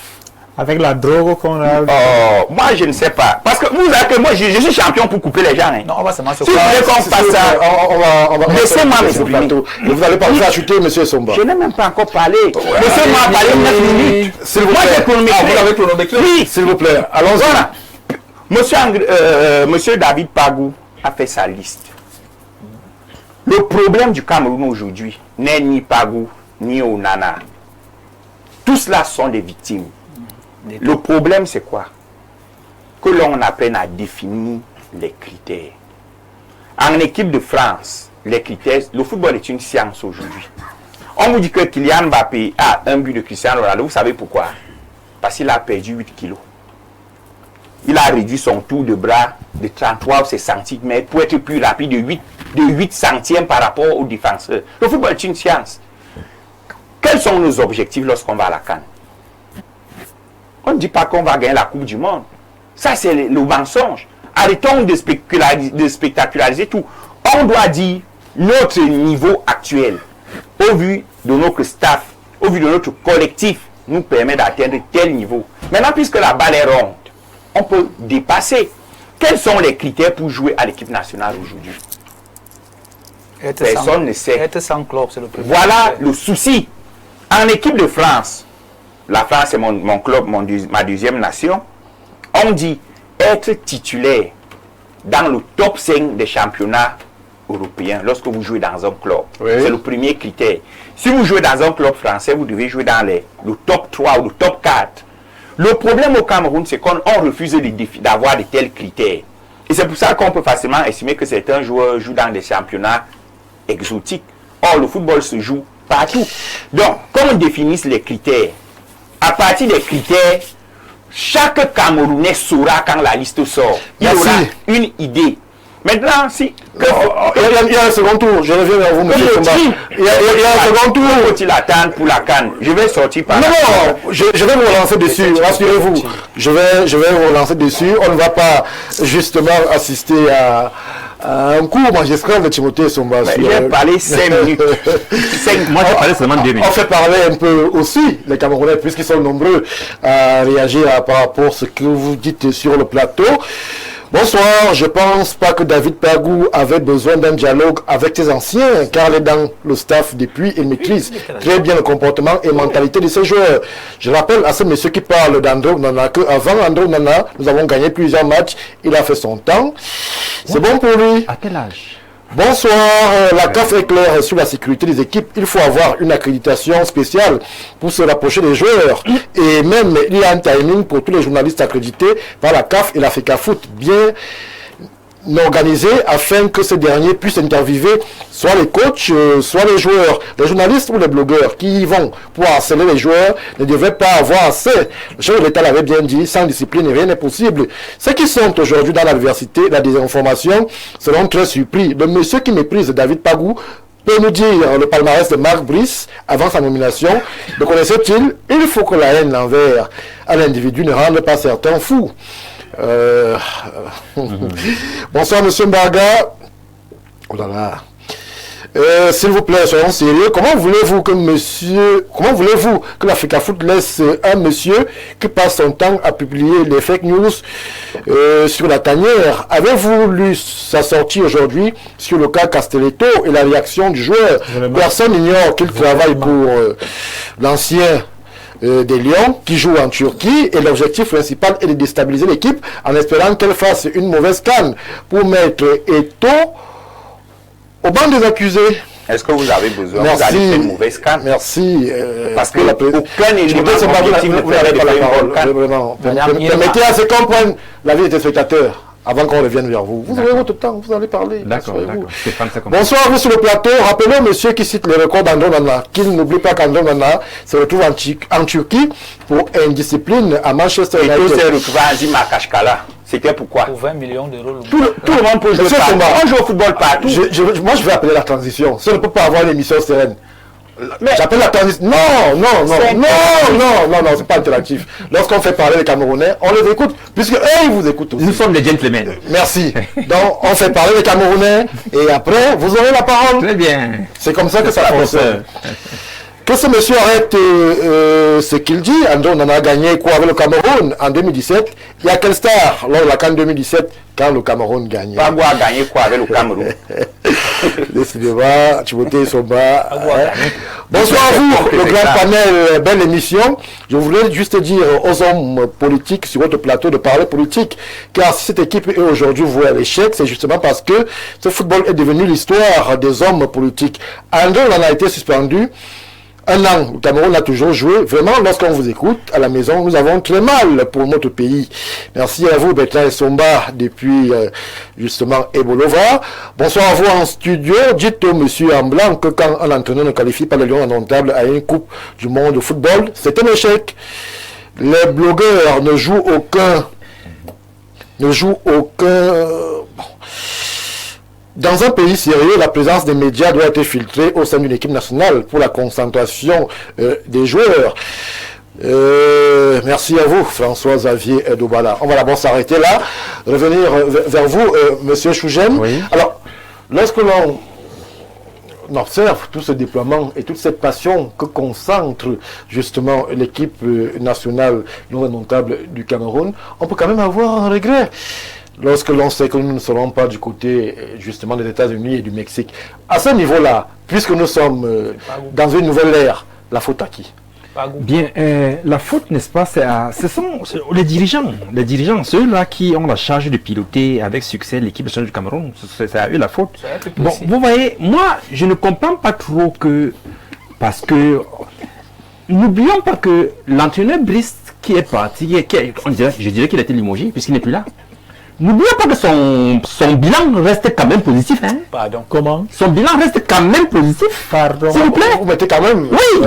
Avec la drogue qu'on a... Oh, moi je ne sais pas. Parce que vous savez que moi je suis champion pour couper les gens. Hein. Non, on va seulement se Si vous voulez qu'on fasse ça, on va laissez-moi m'exprimer. Vous n'allez pas vous acheter, M. Somba. Je n'ai même pas encore parlé. Laissez-moi parler 9 minutes. S'il vous Moi j'ai plaît. chronométré. Vous avez chronométré? Oui, S'il vous plaît. Allons-y. Voilà. Monsieur David Pagou a fait sa liste. Le problème du Cameroun aujourd'hui n'est ni Pagou, ni Onana. Tous cela sont des victimes. Le problème, c'est quoi? Que l'on apprenne à définir les critères. En équipe de France, les critères, le football est une science aujourd'hui. On vous dit que Kylian Mbappé a un but de Cristiano Ronaldo. Vous savez pourquoi? Parce qu'il a perdu 8 kilos. Il a réduit son tour de bras de 33 cm pour être plus rapide de 8 centièmes par rapport aux défenseurs. Le football est une science. Quels sont nos objectifs lorsqu'on va à la CAN? On ne dit pas qu'on va gagner la Coupe du Monde. Ça, c'est le mensonge. Arrêtons de spectaculariser tout. On doit dire notre niveau actuel, au vu de notre staff, au vu de notre collectif, nous permet d'atteindre tel niveau. Maintenant, puisque la balle est ronde, on peut dépasser. Quels sont les critères pour jouer à l'équipe nationale aujourd'hui? Personne ne sait. Être sans club, c'est le plus. Voilà le souci. En équipe de France, la France est mon club, ma deuxième nation, on dit être titulaire dans le top 5 des championnats européen lorsque vous jouez dans un club. Oui. C'est le premier critère. Si vous jouez dans un club français, vous devez jouer dans le top 3 ou le top 4. Le problème au Cameroun, c'est qu'on refuse d'avoir de tels critères. Et c'est pour ça qu'on peut facilement estimer que certains joueurs jouent dans des championnats exotiques. Or, le football se joue partout. Donc, comme on définisse les critères, à partir des critères, chaque Camerounais saura quand la liste sort. Il aura une idée. Maintenant, si... Il y a un second tour. Je reviens vers vous, monsieur Somba. Il y a un second tour. Faut-il attendre pour la CAN? Je vais sortir par... Non, je vais vous relancer dessus. Rassurez-vous. Je vais vous relancer dessus. On ne va pas justement assister à un cours magistral de Timothée Somba. Il a parlé 5 minutes. Moi, j'ai parlé seulement 2 minutes. On fait parler un peu aussi les Camerounais, puisqu'ils sont nombreux à réagir par rapport à ce que vous dites sur le plateau. Bonsoir, je pense pas que David Pagou avait besoin d'un dialogue avec ses anciens, car il est dans le staff depuis, il maîtrise très bien le comportement et mentalité de ses joueurs. Je rappelle à ce monsieur qui parle d'André Onana qu'avant André Onana, nous avons gagné plusieurs matchs, il a fait son temps. C'est bon pour lui. À quel âge? Bonsoir, la CAF est claire sur la sécurité des équipes. Il faut avoir une accréditation spéciale pour se rapprocher des joueurs. Et même, il y a un timing pour tous les journalistes accrédités par la CAF et la FECAFOOT bien organisé afin que ces derniers puissent interviewer soit les coachs, soit les joueurs. Les journalistes ou les blogueurs qui y vont pour harceler les joueurs ne devraient pas avoir assez. Le chef de l'État l'avait bien dit, sans discipline, rien n'est possible. Ceux qui sont aujourd'hui dans l'adversité, la désinformation, seront très surpris. Le monsieur qui méprise David Pagou peut nous dire le palmarès de Marc Brice avant sa nomination. Le connaissait-il? Il faut que la haine envers un individu ne rende pas certains fous. Bonsoir monsieur Mbaga. Oh là là. S'il vous plaît, soyons sérieux. Comment voulez-vous que la FECAFOOT laisse un monsieur qui passe son temps à publier les fake news sur la tanière? Avez-vous lu sa sortie aujourd'hui sur le cas Castelletto et la réaction du joueur? Personne n'ignore qu'il travaille pour l'ancien des Lions qui jouent en Turquie, et l'objectif principal est de déstabiliser l'équipe en espérant qu'elle fasse une mauvaise CAN pour mettre Eto'o au banc des accusés. Est-ce que vous avez besoin d'aller faire une mauvaise CAN? Merci. Parce que aucun élément objectif ne permet de faire une bonne CAN. Permettez à ce qu'on prenne l'avis des téléspectateurs avant qu'on revienne vers vous. Vous avez votre temps, vous allez parler. D'accord. Bonsoir, vous sur le plateau. Rappelons monsieur qui cite les records d'André Onana, qu'il n'oublie pas qu'André Onana se retrouve en Turquie pour indiscipline à Manchester United. Et tout s'est retrouvé à Zima Kashkala. C'était pourquoi? Pour 20 millions d'euros. Tout le monde peut jouer partout. On joue au football partout. Moi, je vais appeler la transition. Si on ne peut pas avoir une émission sereine. J'appelle la transition. Non, c'est pas interactif. Lorsqu'on fait parler les Camerounais, on les écoute, puisque eux, ils vous écoutent aussi. Nous sommes les gentlemen. Merci. Donc, on fait parler les Camerounais, et après, vous aurez la parole. Très bien. C'est comme ça que ça fonctionne. Que ce monsieur arrête ce qu'il dit. André Onana a gagné quoi avec le Cameroun en 2017? Il y a quelle star lors de la CAN 2017 quand le Cameroun gagnait? Pagou a gagné quoi avec le Cameroun? Décidément, Timothée Somba. Bonsoir à vous, le grand panel, belle émission. Je voulais juste dire aux hommes politiques sur votre plateau de parler politique, car si cette équipe est aujourd'hui vouée à l'échec, c'est justement parce que ce football est devenu l'histoire des hommes politiques. André Onana a été suspendu 1 an. Le Cameroun a toujours joué. Vraiment, lorsqu'on vous écoute à la maison, nous avons très mal pour notre pays. Merci à vous, Bertrand Somba, depuis justement Ebolova. Bonsoir à vous en studio. Dites au monsieur en blanc que quand un entraîneur ne qualifie pas le Lion indomptable à une coupe du monde de football, c'est un échec. Les blogueurs ne jouent aucun. Dans un pays sérieux, la présence des médias doit être filtrée au sein d'une équipe nationale pour la concentration des joueurs. Merci à vous, François-Xavier Dobala. On va d'abord s'arrêter là, revenir vers vous, Monsieur Chougem. Oui. Alors, lorsque l'on observe tout ce déploiement et toute cette passion que concentre justement l'équipe nationale non remontable du Cameroun, on peut quand même avoir un regret. Lorsque l'on sait que nous ne serons pas du côté justement des États-Unis et du Mexique. À ce niveau-là, puisque nous sommes dans une nouvelle ère, la faute à qui? Bien, la faute, n'est-ce pas, ce sont les dirigeants, ceux-là qui ont la charge de piloter avec succès l'équipe nationale du Cameroun. C'est à eux la faute. Bon, vous voyez, moi, je ne comprends pas trop parce que n'oublions pas que l'entraîneur Brice qui est parti, je dirais qu'il a été limogé puisqu'il n'est plus là. N'oublions pas que son bilan reste quand même positif. Hein? Pardon. Comment? Son bilan reste quand même positif. Pardon. S'il vous plaît. Vous mettez quand même... Oui.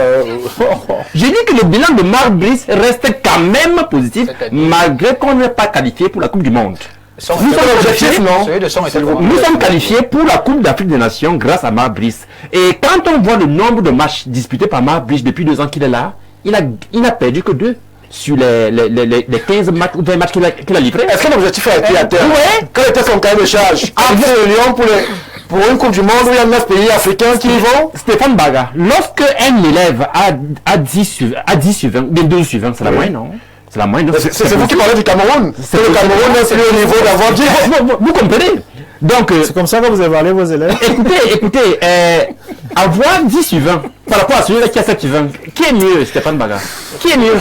J'ai dit que le bilan de Marc Brice reste quand même positif, malgré qu'on n'est pas qualifié pour la Coupe du Monde. Nous sommes qualifiés pour la Coupe d'Afrique des Nations grâce à Marc Brice. Et quand on voit le nombre de matchs disputés par Marc Brice depuis 2 ans qu'il est là, il n'a perdu que 2. Sur les 15 matchs ou 20 matchs qu'il a livrés. Est-ce que l'objectif a été atteint? Oui. Quel était son cahier de charge? Avec le Lyon pour une Coupe du Monde où il y a 9 pays africains qui y vont? Stéphane Baga, lorsque un élève a 10 sur 20, bien 2 sur 20, c'est la moyenne, non? C'est la moyenne. C'est vous qui parlez du Cameroun. Le Cameroun n'est plus au niveau d'avoir 10. Vous comprenez? Donc, c'est comme ça que vous évaluez vos élèves. Écoutez, avoir 10 sur 20 par rapport à celui-là qui a 7 sur 20, qui est mieux, Stéphane Baga? Qui est mieux?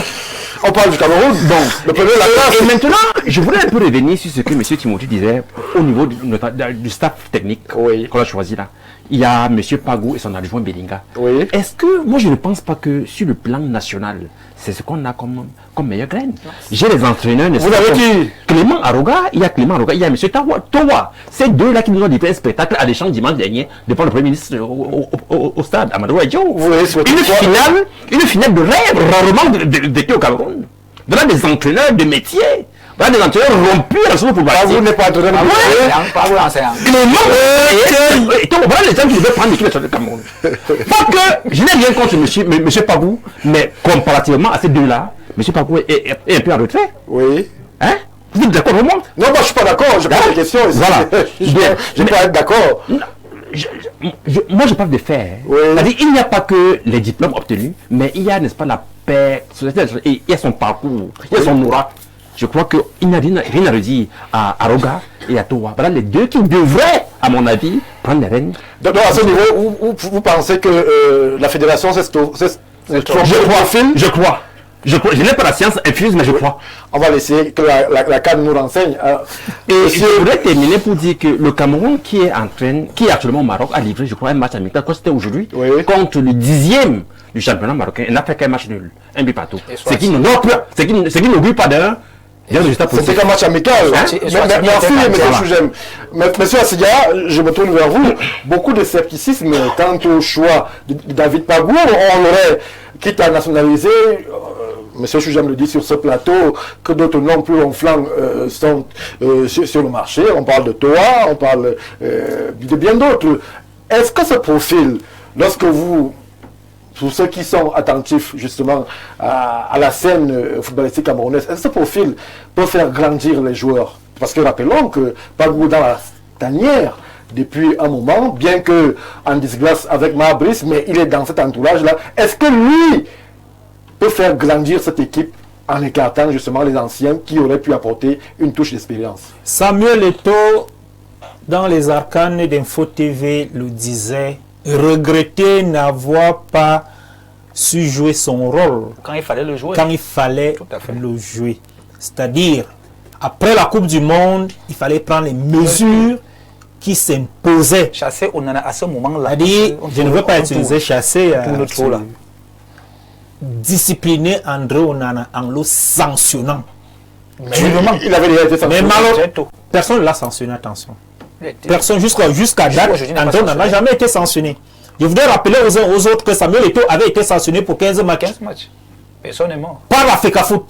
On parle du Cameroun, bon, le premier de la classe. Et maintenant, je voulais un peu revenir sur ce que M. Timothy disait au niveau du staff technique qu'on a choisi là. Il y a M. Pagou et son adjoint Belinga. Oui. Est-ce que, moi je ne pense pas que sur le plan national, c'est ce qu'on a comme meilleure graine. J'ai les entraîneurs. Vous avez qui? Clément Aroga, il y a M. Towa. Ces deux-là qui nous ont livré un spectacle à l'échange dimanche dernier devant le Premier ministre au stade, Amadou Adjo. Une finale de rêve, rarement d'été au Cameroun. Voilà des entraîneurs de métier. Voilà des entraîneurs rompus à la pour bâtir. Vous n'êtes pas de rêve. Pas vous l'enseignant. Voilà les gens qui devaient prendre l'équipe nationale du Cameroun. Pas que je n'ai rien contre M. Pagou, mais comparativement à ces deux-là, M. Pagou est un peu en retrait. Oui. Hein? Vous êtes d'accord au monde? Non, moi je suis pas d'accord, je pose des questions. Voilà. Je peux être d'accord. Moi je parle de faits. Oui. C'est-à-dire il n'y a pas que les diplômes obtenus, mais il y a, n'est-ce pas, la paix, il y a son parcours, il y a son aura. Je crois qu'il n'y a rien à redire à Aroga et à Towa. Voilà les deux qui devraient, à mon avis, prendre les rênes. Donc à ce niveau, vous pensez que la fédération c'est Je crois. Je n'ai pas la science infuse, mais je crois. On va laisser que la CAN nous renseigne. Et je voudrais terminer pour dire que le Cameroun qui est actuellement au Maroc, a livré, je crois, un match amical, quand c'était aujourd'hui, contre le 10e du championnat marocain. Il n'a fait qu'un match nul, un but partout. C'est qui n'augure pas d'un. C'était qu'un match amical. Merci, M. Chougem. Monsieur Assidia, je me tourne vers vous. Beaucoup de scepticisme quant au choix de David Pagou. On l'aurait, quitte à nationaliser, M. Chougem le dit sur ce plateau, que d'autres noms plus ronflants sont sur le marché. On parle de Toa, on parle de bien d'autres. Est-ce que ce profil, lorsque vous... Pour ceux qui sont attentifs justement à la scène footballistique camerounaise, est-ce que ce profil peut faire grandir les joueurs? Parce que rappelons que Pagou dans la tanière depuis un moment, bien que en disgrâce avec Marbrice, mais il est dans cet entourage-là. Est-ce que lui peut faire grandir cette équipe en écartant justement les anciens qui auraient pu apporter une touche d'expérience? Samuel Eto'o, dans les arcanes d'Info TV, le disait. Regretter n'avoir pas su jouer son rôle quand il fallait le jouer. Le jouer. C'est-à-dire, après la Coupe du Monde, il fallait prendre les mesures qui s'imposaient. Chasser, on en a à ce moment-là. C'est-à-dire, je ne veux pas utiliser chasser. Discipliner André Onana en le sanctionnant. Il avait déjà été sanctionné. Mais malheureusement, personne ne l'a sanctionné, attention. Personne jusqu'à date, André Onana n'a jamais été sanctionné. Je voudrais rappeler aux uns aux autres que Samuel Eto'o avait été sanctionné pour 15 matchs. Personne n'est mort. Par la FECAFOOT.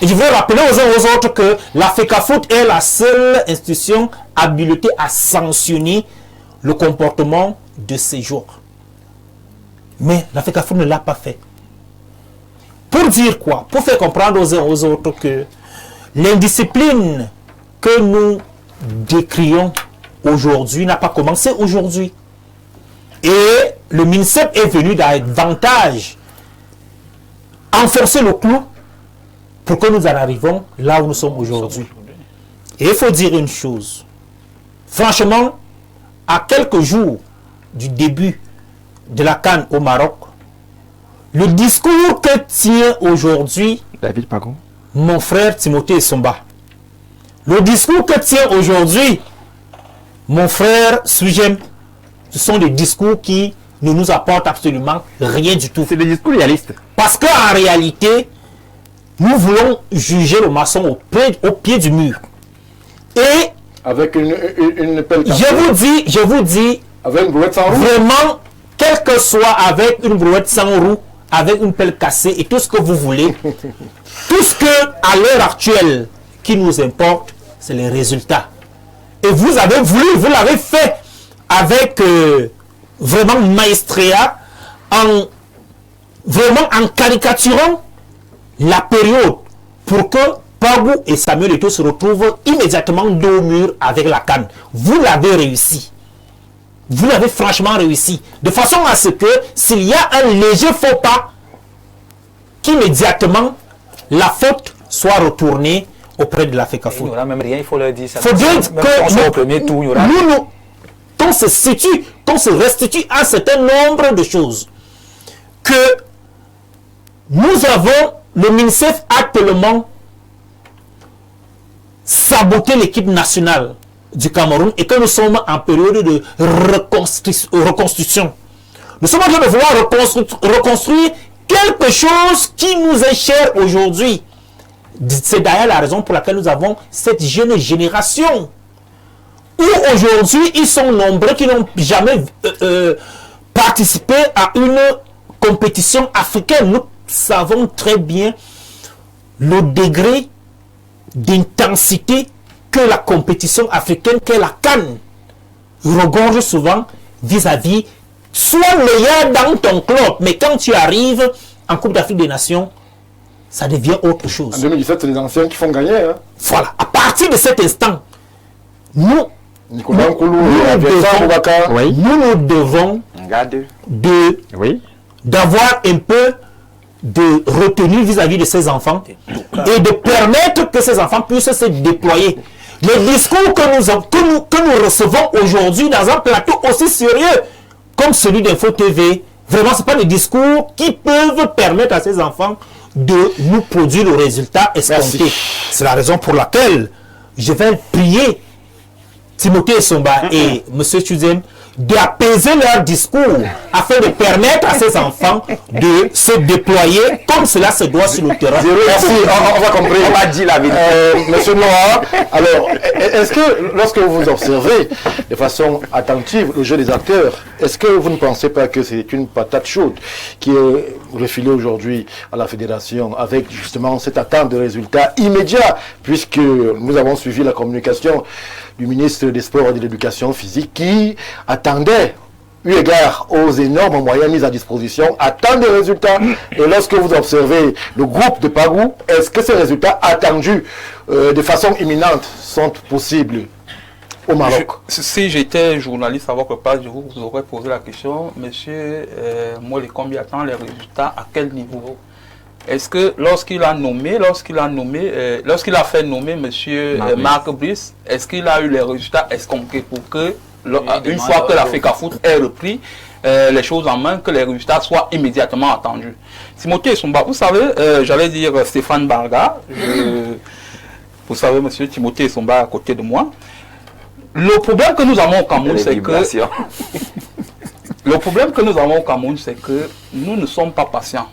Et je voudrais rappeler aux uns aux autres que la FECAFOOT est la seule institution habilitée à sanctionner le comportement de ces joueurs. Mais la FECAFOOT ne l'a pas fait. Pour dire quoi? Pour faire comprendre aux uns aux autres que l'indiscipline que nous décrions aujourd'hui n'a pas commencé aujourd'hui. Et le MINSEP est venu davantage enfoncer le clou pour que nous en arrivions là où nous sommes aujourd'hui. Et il faut dire une chose. Franchement, à quelques jours du début de la CAN au Maroc, Le discours que tient aujourd'hui David Pago, mon frère Timothée Essomba, le discours que tient aujourd'hui mon frère Sujem, ce sont des discours qui ne nous apportent absolument rien du tout. c'est des discours réalistes. Parce qu'en réalité, nous voulons juger le maçon au pied du mur. Et avec une pelle cassée, je vous dis, avec une brouette sans roue. vraiment, quel que soit avec une brouette sans roue, avec une pelle cassée et tout ce que vous voulez, tout ce que à l'heure actuelle qui nous importe, c'est les résultats. Et vous avez voulu, vous l'avez fait avec vraiment maestria, vraiment en caricaturant la période pour que Pagou et Samuel Eto'o se retrouvent immédiatement dos au mur avec la CAN. Vous l'avez réussi. Vous l'avez franchement réussi. De façon à ce que s'il y a un léger faux pas, qu'immédiatement la faute soit retournée auprès de la FECAFOOT. Il n'y aura même rien, il faut leur dire ça. Il faut dire que au premier tour, il y aura qu'on se situe, qu'on se restitue à un certain nombre de choses. Que nous avons, le MINSEF a tellement saboté l'équipe nationale du Cameroun et que nous sommes en période de reconstruction. Nous sommes en train de vouloir reconstruire quelque chose qui nous est cher aujourd'hui. C'est d'ailleurs la raison pour laquelle nous avons cette jeune génération où aujourd'hui ils sont nombreux qui n'ont jamais participé à une compétition africaine. Nous savons très bien le degré d'intensité que la compétition africaine, que la CAN regorge souvent vis-à-vis, sois meilleur dans ton club, mais quand tu arrives en Coupe d'Afrique des Nations, ça devient autre chose. En 2017, c'est les anciens qui font gagner. Hein. Voilà. À partir de cet instant, nous devons d'avoir un peu de retenue vis-à-vis de ces enfants et de permettre que ces enfants puissent se déployer. Les discours que nous recevons aujourd'hui dans un plateau aussi sérieux comme celui d'Info TV, vraiment, ce n'est pas des discours qui peuvent permettre à ces enfants de nous produire le résultat escompté. C'est la raison pour laquelle je vais prier Timothée Essomba et M. Chuzem d'apaiser leur discours afin de permettre à ces enfants de se déployer comme cela se doit sur le terrain. Merci, on va comprendre. On va dire la vérité. Monsieur Noah, alors, est-ce que lorsque vous observez de façon attentive le jeu des acteurs, est-ce que vous ne pensez pas que c'est une patate chaude qui est refilée aujourd'hui à la fédération avec justement cette attente de résultats immédiats, puisque nous avons suivi la communication du ministre des Sports et de l'Éducation physique qui attendait, eu égard aux énormes moyens mis à disposition, attend des résultats. Et lorsque vous observez le groupe de Pagou, est-ce que ces résultats attendus de façon imminente sont possibles au Maroc? Si j'étais journaliste à votre place, je vous aurais posé la question, monsieur Molekombi attend les résultats à quel niveau? Est-ce que lorsqu'il a fait nommer monsieur Marc Brice, est-ce qu'il a eu les résultats escomptés pour que, une fois que la FECAFOOT ait repris les choses en main, que les résultats soient immédiatement attendus? Timothée Essomba, vous savez, j'allais dire Stéphane Barga, vous savez, monsieur Timothée Essomba à côté de moi. Le problème que nous avons au Cameroun, c'est que nous ne sommes pas patients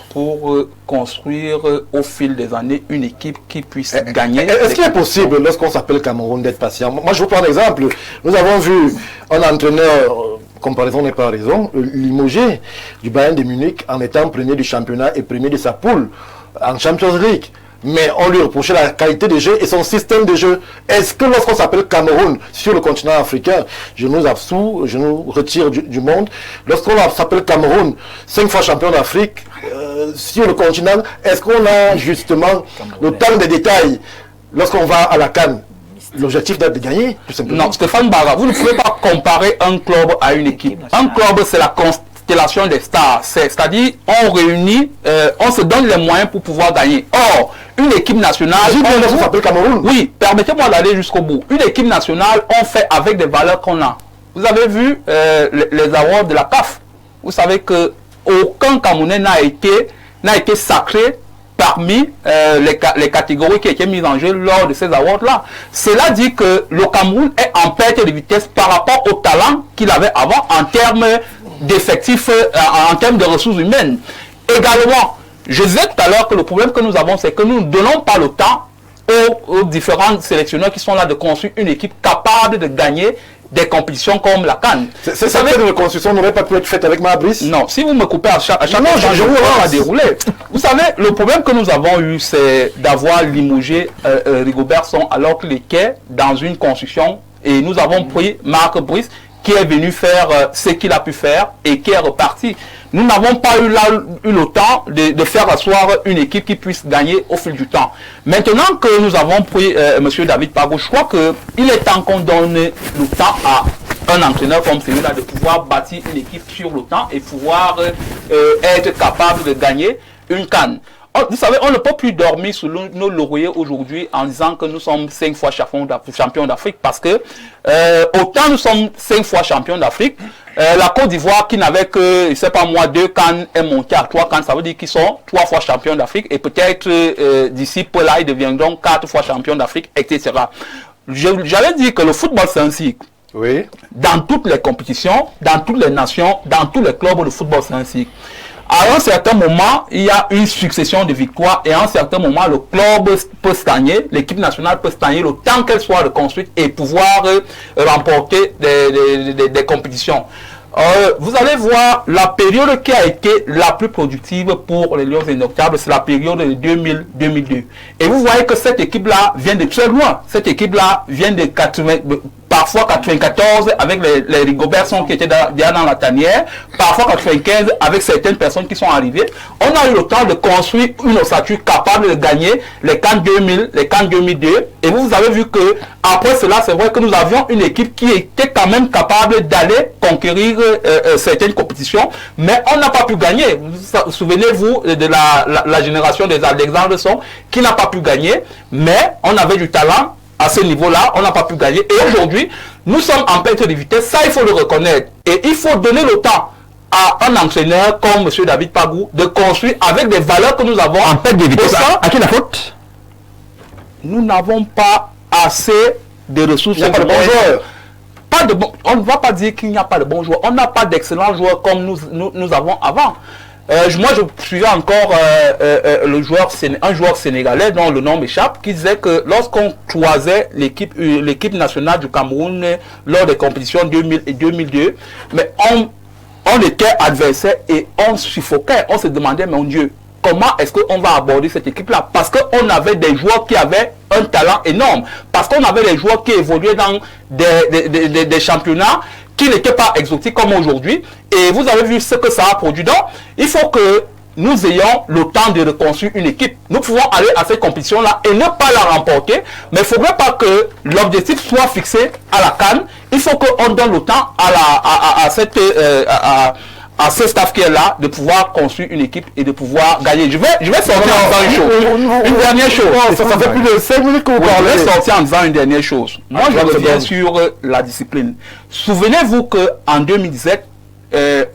pour construire au fil des années une équipe qui puisse gagner. Est-ce qu'il est possible, lorsqu'on s'appelle Cameroun, d'être patient? Moi, je vous prends un exemple. Nous avons vu un entraîneur, comparaison n'est pas raison, limogé du Bayern de Munich en étant premier du championnat et premier de sa poule en Champions League. Mais on lui reprochait la qualité de jeu et son système de jeu. Est-ce que lorsqu'on s'appelle Cameroun sur le continent africain, je nous absous, je nous retire du monde, lorsqu'on s'appelle Cameroun, 5 fois champion d'Afrique, sur le continent, est-ce qu'on a justement le temps de détails lorsqu'on va à la CAN? L'objectif d'être de gagner, tout simplement. Non, Stéphane Barra, vous ne pouvez pas comparer un club à une équipe. Un club, c'est la constellation des stars. C'est-à-dire, on réunit, on se donne les moyens pour pouvoir gagner. Or, une équipe nationale... Ça s'appelle Cameroun. Oui, permettez-moi d'aller jusqu'au bout. Une équipe nationale, on fait avec des valeurs qu'on a. Vous avez vu les awards de la CAF. Vous savez que aucun Camerounais n'a été sacré parmi les catégories qui étaient mises en jeu lors de ces awards-là. Cela dit que le Cameroun est en perte de vitesse par rapport au talent qu'il avait avant en termes d'effectifs, en termes de ressources humaines. Également, je disais tout à l'heure que le problème que nous avons, c'est que nous ne donnons pas le temps aux différents sélectionneurs qui sont là de construire une équipe capable de gagner des compétitions comme la CAN. Cette reconstruction n'aurait pas pu être faite avec Mabrice? Non, si vous me coupez à chaque fois, je vous à dérouler. Vous savez, le problème que nous avons eu, c'est d'avoir limogé Rigobert Song alors qu'il était dans une construction et nous avons pris Marc Brice qui est venu faire ce qu'il a pu faire et qui est reparti. Nous n'avons pas eu le temps de faire asseoir une équipe qui puisse gagner au fil du temps. Maintenant que nous avons pris M. David Pagou, je crois qu'il est temps qu'on donne le temps à un entraîneur comme celui-là de pouvoir bâtir une équipe sur le temps et pouvoir être capable de gagner une CAN. Vous savez, on ne peut plus dormir sous nos lauriers aujourd'hui en disant que nous sommes 5 fois champions d'Afrique parce que autant nous sommes 5 fois champions d'Afrique, la Côte d'Ivoire qui n'avait que, je ne sais pas moi, 2 CAN est montée à 3 CAN, ça veut dire qu'ils sont 3 fois champions d'Afrique et peut-être d'ici peu là, ils deviendront 4 fois champions d'Afrique, etc. J'allais dire que le football c'est un cycle. Oui. Dans toutes les compétitions, dans toutes les nations, dans tous les clubs, le football c'est un cycle. À un certain moment, il y a une succession de victoires et à un certain moment, le club peut stagner, l'équipe nationale peut stagner le temps qu'elle soit reconstruite et pouvoir remporter des compétitions. Vous allez voir, la période qui a été la plus productive pour les Lions Indomptables, c'est la période de 2000-2002. Et vous voyez que cette équipe-là vient de très loin. Cette équipe-là vient de parfois 94 avec les Rigobert Song qui étaient déjà dans la tanière, parfois 95 avec certaines personnes qui sont arrivées. On a eu le temps de construire une ossature capable de gagner les CAN 2000, les CAN 2002. Et vous avez vu que après cela, c'est vrai que nous avions une équipe qui était quand même capable d'aller conquérir certaines compétitions, mais on n'a pas pu gagner. Souvenez-vous de la génération des Alexandre Song qui n'a pas pu gagner, mais on avait du talent. À ce niveau-là, on n'a pas pu gagner. Et aujourd'hui, nous sommes en perte de vitesse. Ça, il faut le reconnaître. Et il faut donner le temps à un entraîneur comme M. David Pagou de construire avec des valeurs que nous avons. En perte de vitesse, à qui la faute? Nous n'avons pas assez de ressources. Il n'y a pas de bons joueurs. On ne va pas dire qu'il n'y a pas de bons joueurs. On n'a pas d'excellents joueurs comme nous avons avant. Moi, je suivais encore un joueur sénégalais dont le nom m'échappe, qui disait que lorsqu'on croisait l'équipe nationale du Cameroun lors des compétitions 2000 et 2002, mais on était adversaire et on suffoquait. On se demandait, mon Dieu, comment est-ce qu'on va aborder cette équipe-là? Parce qu'on avait des joueurs qui avaient un talent énorme. Parce qu'on avait des joueurs qui évoluaient dans des championnats qui n'étaient pas exotiques comme aujourd'hui. Et vous avez vu ce que ça a produit. Donc, il faut que nous ayons le temps de reconstruire une équipe. Nous pouvons aller à cette compétition-là et ne pas la remporter. Mais il ne faudrait pas que l'objectif soit fixé à la CAN. Il faut qu'on donne le temps à ce staff qui est là de pouvoir construire une équipe et de pouvoir gagner. Je vais sortir en disant une chose. Une dernière chose. Ça fait plus de 5 minutes que vous parlez. Je vais sortir en disant une dernière chose. Moi, je reviens sur la discipline. Souvenez-vous qu'en 2017,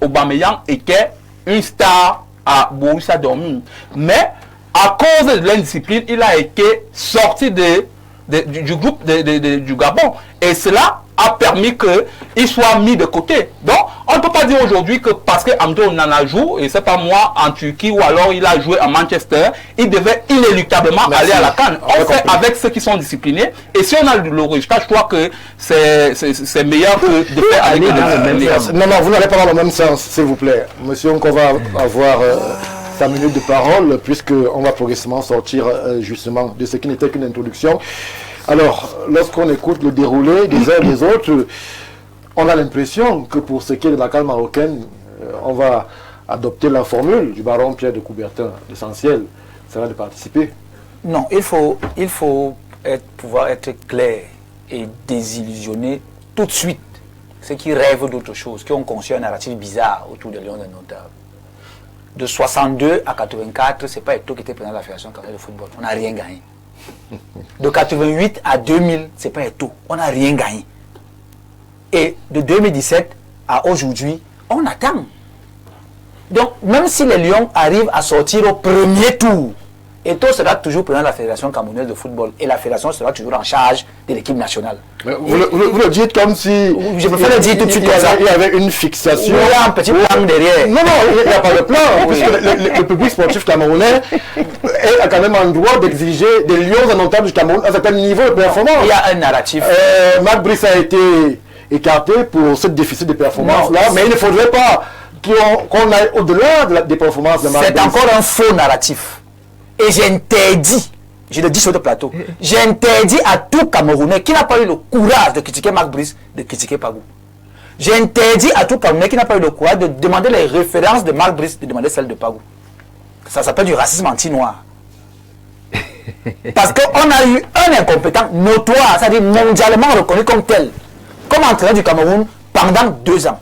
Aubameyang était une star à Borussia Dortmund. Mais à cause de l'indiscipline, il a été sorti du groupe du Gabon. Et cela a permis qu'il soit mis de côté. Donc, on ne peut pas dire aujourd'hui que parce que Amdo Nana joue, et c'est pas moi, en Turquie, ou alors il a joué à Manchester, il devait inéluctablement aller à la CAN. On fait avec ceux qui sont disciplinés, et si on a le résultat, je crois que c'est meilleur que de faire aller dans le même sens. Non, vous n'allez pas dans le même sens, s'il vous plaît. Monsieur, on va avoir 5 minutes de parole, puisqu'on va progressivement sortir justement de ce qui n'était qu'une introduction. Alors, lorsqu'on écoute le déroulé des uns et des autres, on a l'impression que pour ce qui est de la CAN marocaine, on va adopter la formule du baron Pierre de Coubertin. L'essentiel sera de participer. Non, il faut pouvoir être clair et désillusionner tout de suite ceux qui rêvent d'autre chose, qui ont conçu un narratif bizarre autour des Lions Indomptables. De 62 à 84, ce n'est pas Eto'o qui était président de la Fédération camerounaise de football. On n'a rien gagné. De 88 à 2000, ce n'est pas Eto'o. On n'a rien gagné. Et de 2017 à aujourd'hui, on attend. Donc, même si les Lions arrivent à sortir au premier tour, Eto'o sera toujours président de la Fédération camerounaise de football et la fédération sera toujours en charge de l'équipe nationale. Vous le dites comme si... Je préfère le dire tout de suite comme ça. Il y avait une fixation. Il y a un petit plan derrière. Non, il n'y a pas de plan. Puisque le public sportif camerounais a quand même un droit d'exiger des Lions indomptables du Cameroun à un certain niveau de performance. Il y a un narratif. Marc Brice a été écarté pour ce déficit de performance-là, mais il ne faudrait pas qu'on aille au-delà des performances de Marc Brice. C'est encore un faux narratif. Et j'interdis, je le dis sur le plateau, j'interdis à tout Camerounais qui n'a pas eu le courage de critiquer Marc Brice, de critiquer Pagou. J'interdis à tout Camerounais qui n'a pas eu le courage de demander les références de Marc Brice, de demander celles de Pagou. Ça s'appelle du racisme anti-noir. Parce qu'on a eu un incompétent notoire, c'est-à-dire mondialement reconnu comme tel, comme entraîneur du Cameroun pendant 2 ans,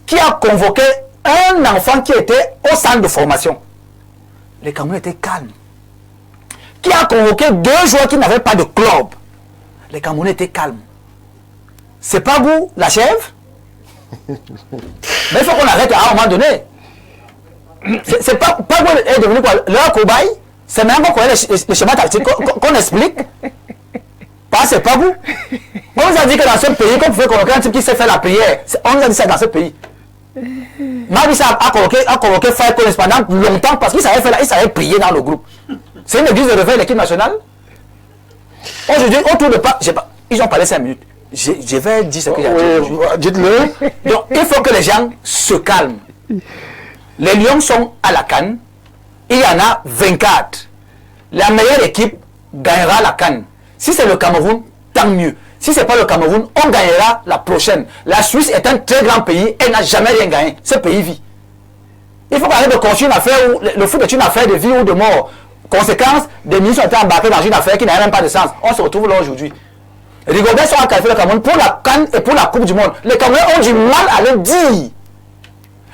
qui a convoqué un enfant qui était au centre de formation. Les Camerounais étaient calmes. Qui a convoqué 2 joueurs qui n'avaient pas de club. Les Camerounais étaient calmes. C'est pas vous, la chèvre. Mais il faut qu'on arrête à un moment donné. C'est pas vous est devenu quoi, leur cobaye. C'est même qu'on connaît les schémas tactiques qu'on explique. Pas c'est pas vous. On nous a dit que dans ce pays, qu'on pouvait convoquer un type qui sait faire la prière. On nous a dit ça dans ce pays. Marie a convoqué Faye Collins pendant longtemps parce qu'il savait faire il savait prier dans le groupe. C'est une église de réveil de l'équipe nationale. Aujourd'hui, autour de pas, ils ont parlé 5 minutes. Je vais dire ce que j'ai dit. Dites-le. Donc, il faut que les gens se calment. Les Lions sont à la CAN. Il y en a 24. La meilleure équipe gagnera la CAN. Si c'est le Cameroun, tant mieux. Si ce n'est pas le Cameroun, on gagnera la prochaine. La Suisse est un très grand pays, elle n'a jamais rien gagné. Ce pays vit. Il faut arrêter de construire une affaire où le foot est une affaire de vie ou de mort. Conséquence, des ministres ont été embarqués dans une affaire qui n'a même pas de sens. On se retrouve là aujourd'hui. Rigobert sera qualifié le Cameroun pour la CAN et pour la Coupe du Monde. Les Camerounais ont du mal à le dire.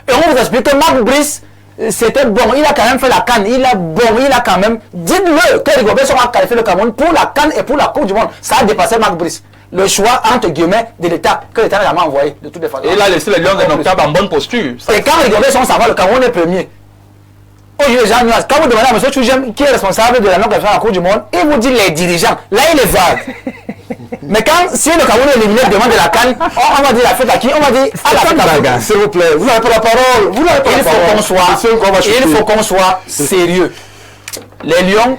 Et on vous explique que Marc Brice, c'était bon, il a quand même fait la CAN, il a quand même... Dites-le que Rigobert sera qualifié le Cameroun pour la CAN et pour la Coupe du Monde. Ça a dépassé Marc Brice. Le choix, entre guillemets, de l'État, que l'État n'a jamais envoyé, de toutes les façons. Et il a laissé les Lions indomptables en bonne posture. Et quand Rigobert sont savoir, le Cameroun est premier. Aujourd'hui, les gens, quand vous demandez à M. Chougem qui est responsable de la non-qualification à la Coupe du Monde, il vous dit les dirigeants. Là, il est vague. Mais quand, si le Cameroun est éliminé, demande de la CAN, on va dire la fête à qui? On va dire à la fête à Baga. S'il vous plaît, vous n'avez pas la parole. Vous n'avez pas la parole. Il faut qu'on soit sérieux. Les Lions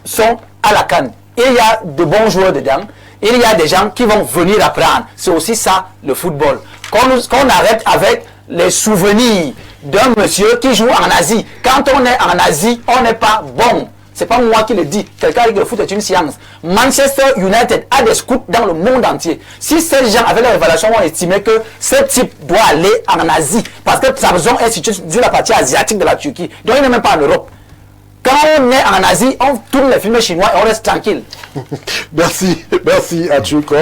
sont à la CAN. Il y a de bons joueurs dedans. Il y a des gens qui vont venir apprendre. C'est aussi ça, le football. Qu'on arrête avec les souvenirs d'un monsieur qui joue en Asie. Quand on est en Asie, on n'est pas bon. C'est pas moi qui le dis. Quelqu'un dit que le foot est une science. Manchester United a des scouts dans le monde entier. Si ces gens, avec leur évaluation, ont estimé que ce type doit aller en Asie, parce que sa maison est située sur la partie asiatique de la Turquie, donc il n'est même pas en Europe. Quand on est en Asie, on tourne les films chinois et on reste tranquille. Merci Atchuko.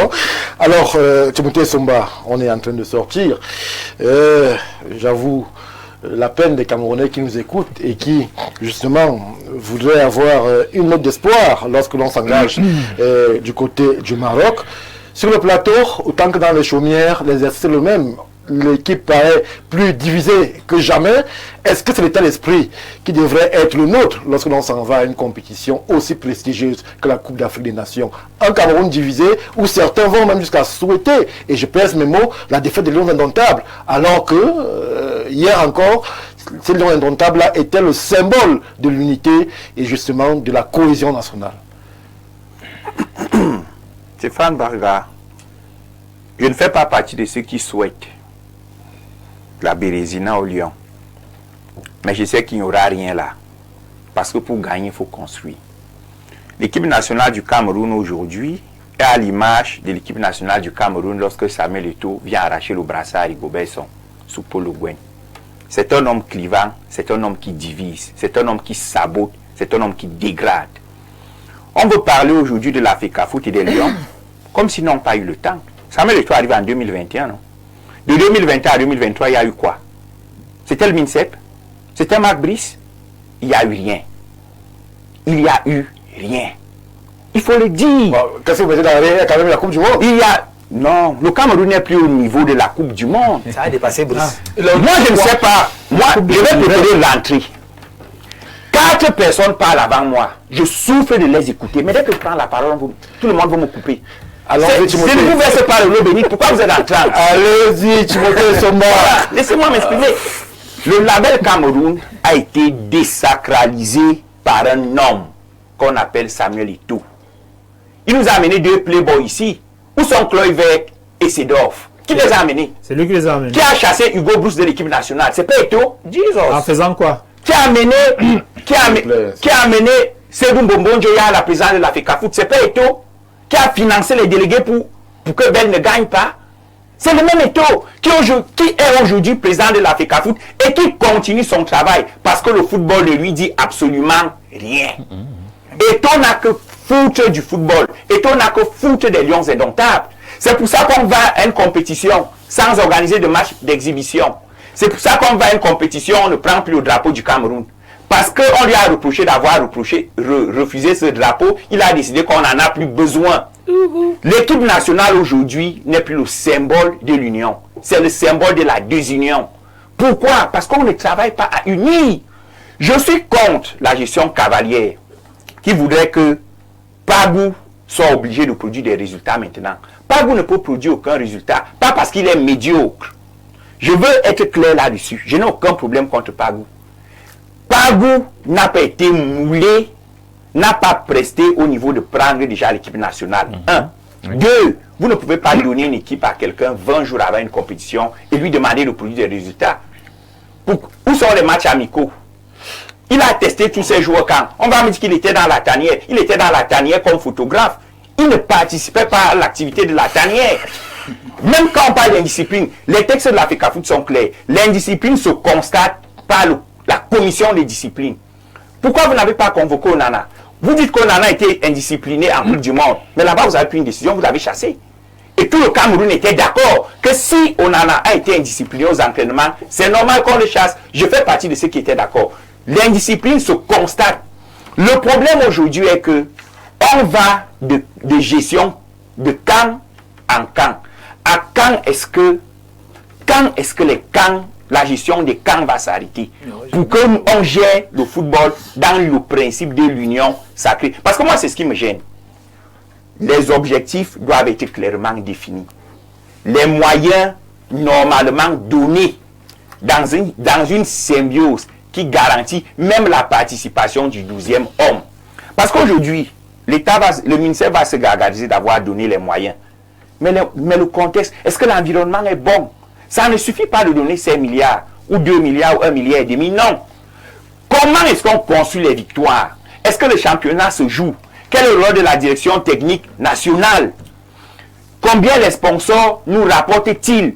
Alors, Timothée Somba, on est en train de sortir. J'avoue, la peine des Camerounais qui nous écoutent et qui, justement, voudraient avoir une note d'espoir lorsque l'on s'engage du côté du Maroc. Sur le plateau, autant que dans les chaumières, l'exercice est le même. L'équipe paraît plus divisée que jamais. Est-ce que c'est l'état d'esprit qui devrait être le nôtre lorsque l'on s'en va à une compétition aussi prestigieuse que la Coupe d'Afrique des Nations? Un Cameroun divisé où certains vont même jusqu'à souhaiter, et je pèse mes mots, la défaite des Lions indomptables. Alors que, hier encore, ces Lions indomptables-là étaient le symbole de l'unité et justement de la cohésion nationale. Stéphane Barga, je ne fais pas partie de ceux qui souhaitent la Bérésina au Lyon. Mais je sais qu'il n'y aura rien là. Parce que pour gagner, il faut construire. L'équipe nationale du Cameroun aujourd'hui est à l'image de l'équipe nationale du Cameroun lorsque Samuel Eto'o vient arracher le brassard à Rigobert Song sous Paul Le Guen. C'est un homme clivant, c'est un homme qui divise, c'est un homme qui sabote, c'est un homme qui dégrade. On veut parler aujourd'hui de la FECAFOOT et des Lions comme s'ils n'ont pas eu le temps. Samuel Eto'o arrive en 2021, non? De 2021 à 2023, il y a eu quoi? C'était le MINSEP? C'était Marc Brice? Il n'y a eu rien. Il n'y a eu rien. Il faut le dire. Qu'est-ce que vous mettez dans quand même la Coupe du Monde? Il y a... Non, le Cameroun n'est plus au niveau de la Coupe du Monde. Ça a dépassé Brice. Moi, je ne sais pas. Moi, je vais préparer l'entrée. 4 personnes parlent avant moi. Je souffre de les écouter. Mais dès que je prends la parole, tout le monde va me couper. Alors, si vous versez par l'eau bénite, pourquoi vous êtes en train? Allez-y, Timothée Somba. Voilà, laissez-moi m'exprimer. Le label Cameroun a été désacralisé par un homme qu'on appelle Samuel Eto'o. Il nous a amené 2 playboys ici. Où sont Kluivert et Seedorf? Qui les a amenés? C'est lui qui les a amenés. Qui a chassé Hugo Bruce de l'équipe nationale? C'est pas Eto'o? Jesus. En faisant quoi? Qui a amené Seydou Mbonjo à la présidence de la FECAFOOT? C'est pas Eto'o? Qui a financé les délégués pour que Bell ne gagne pas? C'est le même Eto'o qui est aujourd'hui président de la FECAFOOT et qui continue son travail parce que le football ne lui dit absolument rien. Eto'o n'a que foutre du football. Eto'o n'a que foutre des lions indomptables. C'est pour ça qu'on va à une compétition sans organiser de match d'exhibition. C'est pour ça qu'on va à une compétition, on ne prend plus le drapeau du Cameroun. Parce qu'on lui a reproché d'avoir refusé ce drapeau, il a décidé qu'on n'en a plus besoin. L'équipe nationale aujourd'hui n'est plus le symbole de l'union. C'est le symbole de la désunion. Pourquoi? Parce qu'on ne travaille pas à unir. Je suis contre la gestion cavalière qui voudrait que Pagou soit obligé de produire des résultats maintenant. Pagou ne peut produire aucun résultat, pas parce qu'il est médiocre. Je veux être clair là-dessus. Je n'ai aucun problème contre Pagou. Pagou n'a pas été moulé, n'a pas presté au niveau de prendre déjà l'équipe nationale. 1. 2. Vous ne pouvez pas donner une équipe à quelqu'un 20 jours avant une compétition et lui demander de produire des résultats. Où sont les matchs amicaux? Il a testé tous ses joueurs quand? On va me dire qu'il était dans la tanière. Il était dans la tanière comme photographe. Il ne participait pas à l'activité de la tanière. Même quand on parle d'indiscipline, les textes de la FECAFOOT sont clairs. L'indiscipline se constate par la commission des disciplines. Pourquoi vous n'avez pas convoqué Onana? Vous dites qu'Onana a été indiscipliné en Coupe du Monde. Mais là-bas, vous avez pris une décision, vous l'avez chassé. Et tout le Cameroun était d'accord que si Onana a été indiscipliné aux entraînements, c'est normal qu'on le chasse. Je fais partie de ceux qui étaient d'accord. L'indiscipline se constate. Le problème aujourd'hui est que on va de gestion de camp en camp. À quand est-ce que les camps, la gestion des camps va s'arrêter? Pour qu'on gère le football dans le principe de l'union sacrée. Parce que moi, c'est ce qui me gêne. Les objectifs doivent être clairement définis. Les moyens normalement donnés dans une symbiose qui garantit même la participation du 12e homme. Parce qu'aujourd'hui, le ministère va se gargariser d'avoir donné les moyens. Mais le contexte, est-ce que l'environnement est bon? Ça ne suffit pas de donner 5 milliards, ou 2 milliards, ou 1,5 milliard. Non. Comment est-ce qu'on construit les victoires? Est-ce que le championnat se joue? Quel est le rôle de la direction technique nationale? Combien les sponsors nous rapportent-ils?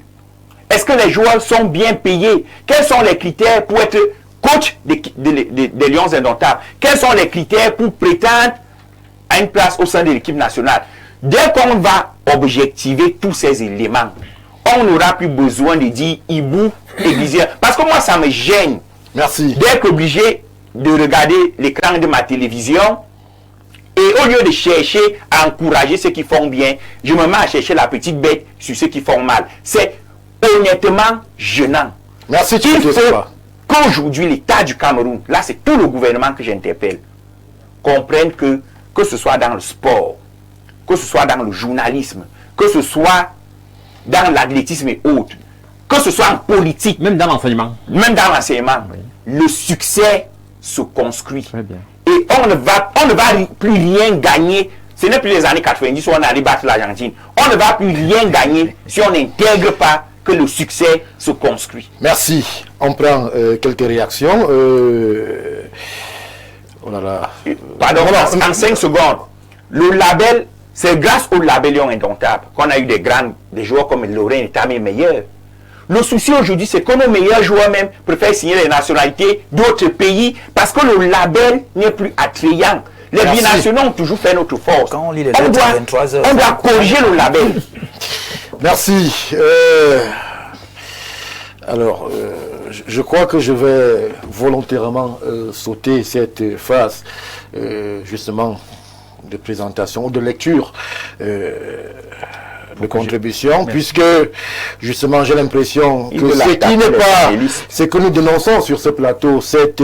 Est-ce que les joueurs sont bien payés? Quels sont les critères pour être coach des Lions indomptables? Quels sont les critères pour prétendre à une place au sein de l'équipe nationale? Dès qu'on va objectiver tous ces éléments, on n'aura plus besoin de dire hibou et Gisère. Parce que moi, ça me gêne. Merci. D'être obligé de regarder l'écran de ma télévision et au lieu de chercher à encourager ceux qui font bien, je me mets à chercher la petite bête sur ceux qui font mal. C'est honnêtement gênant. Merci. Il faut qu'aujourd'hui, l'État du Cameroun, là c'est tout le gouvernement que j'interpelle, comprenne que ce soit dans le sport, que ce soit dans le journalisme, que ce soit dans l'athlétisme et autres, que ce soit en politique, même dans l'enseignement. Même dans l'enseignement, oui. Le succès se construit. Très bien. Et on ne va plus rien gagner. Ce n'est plus les années 90 où on allait battre l'Argentine. On ne va plus rien gagner si on n'intègre pas que le succès se construit. Merci. On prend quelques réactions. Oh là là. Pardon, en 5 secondes. Le label, c'est grâce au label Lion Indomptable qu'on a eu des joueurs comme Lorraine et Tamé meilleurs. Le souci aujourd'hui, c'est que nos meilleurs joueurs même préfèrent signer les nationalités d'autres pays parce que le label n'est plus attrayant. Les binationaux ont toujours fait notre force. Quand on lit les lettres à 23 heures, on doit corriger le label. Merci. Alors, je crois que je vais volontairement sauter cette phase, justement, de présentation ou de lecture de contribution, puisque justement j'ai l'impression que ce qui n'est pas, ce que nous dénonçons sur ce plateau, cette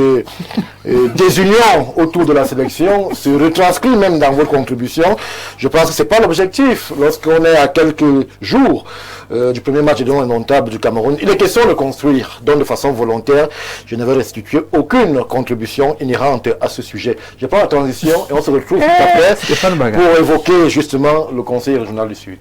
désunion autour de la sélection se retranscrit même dans vos contributions. Je pense que c'est pas l'objectif. Lorsqu'on est à quelques jours du premier match de indomptable du Cameroun, il est question de construire, donc de façon volontaire. Je ne vais restituer aucune contribution inhérente à ce sujet. Je prends la transition et on se retrouve tout après pour évoquer justement le Conseil régional du Sud.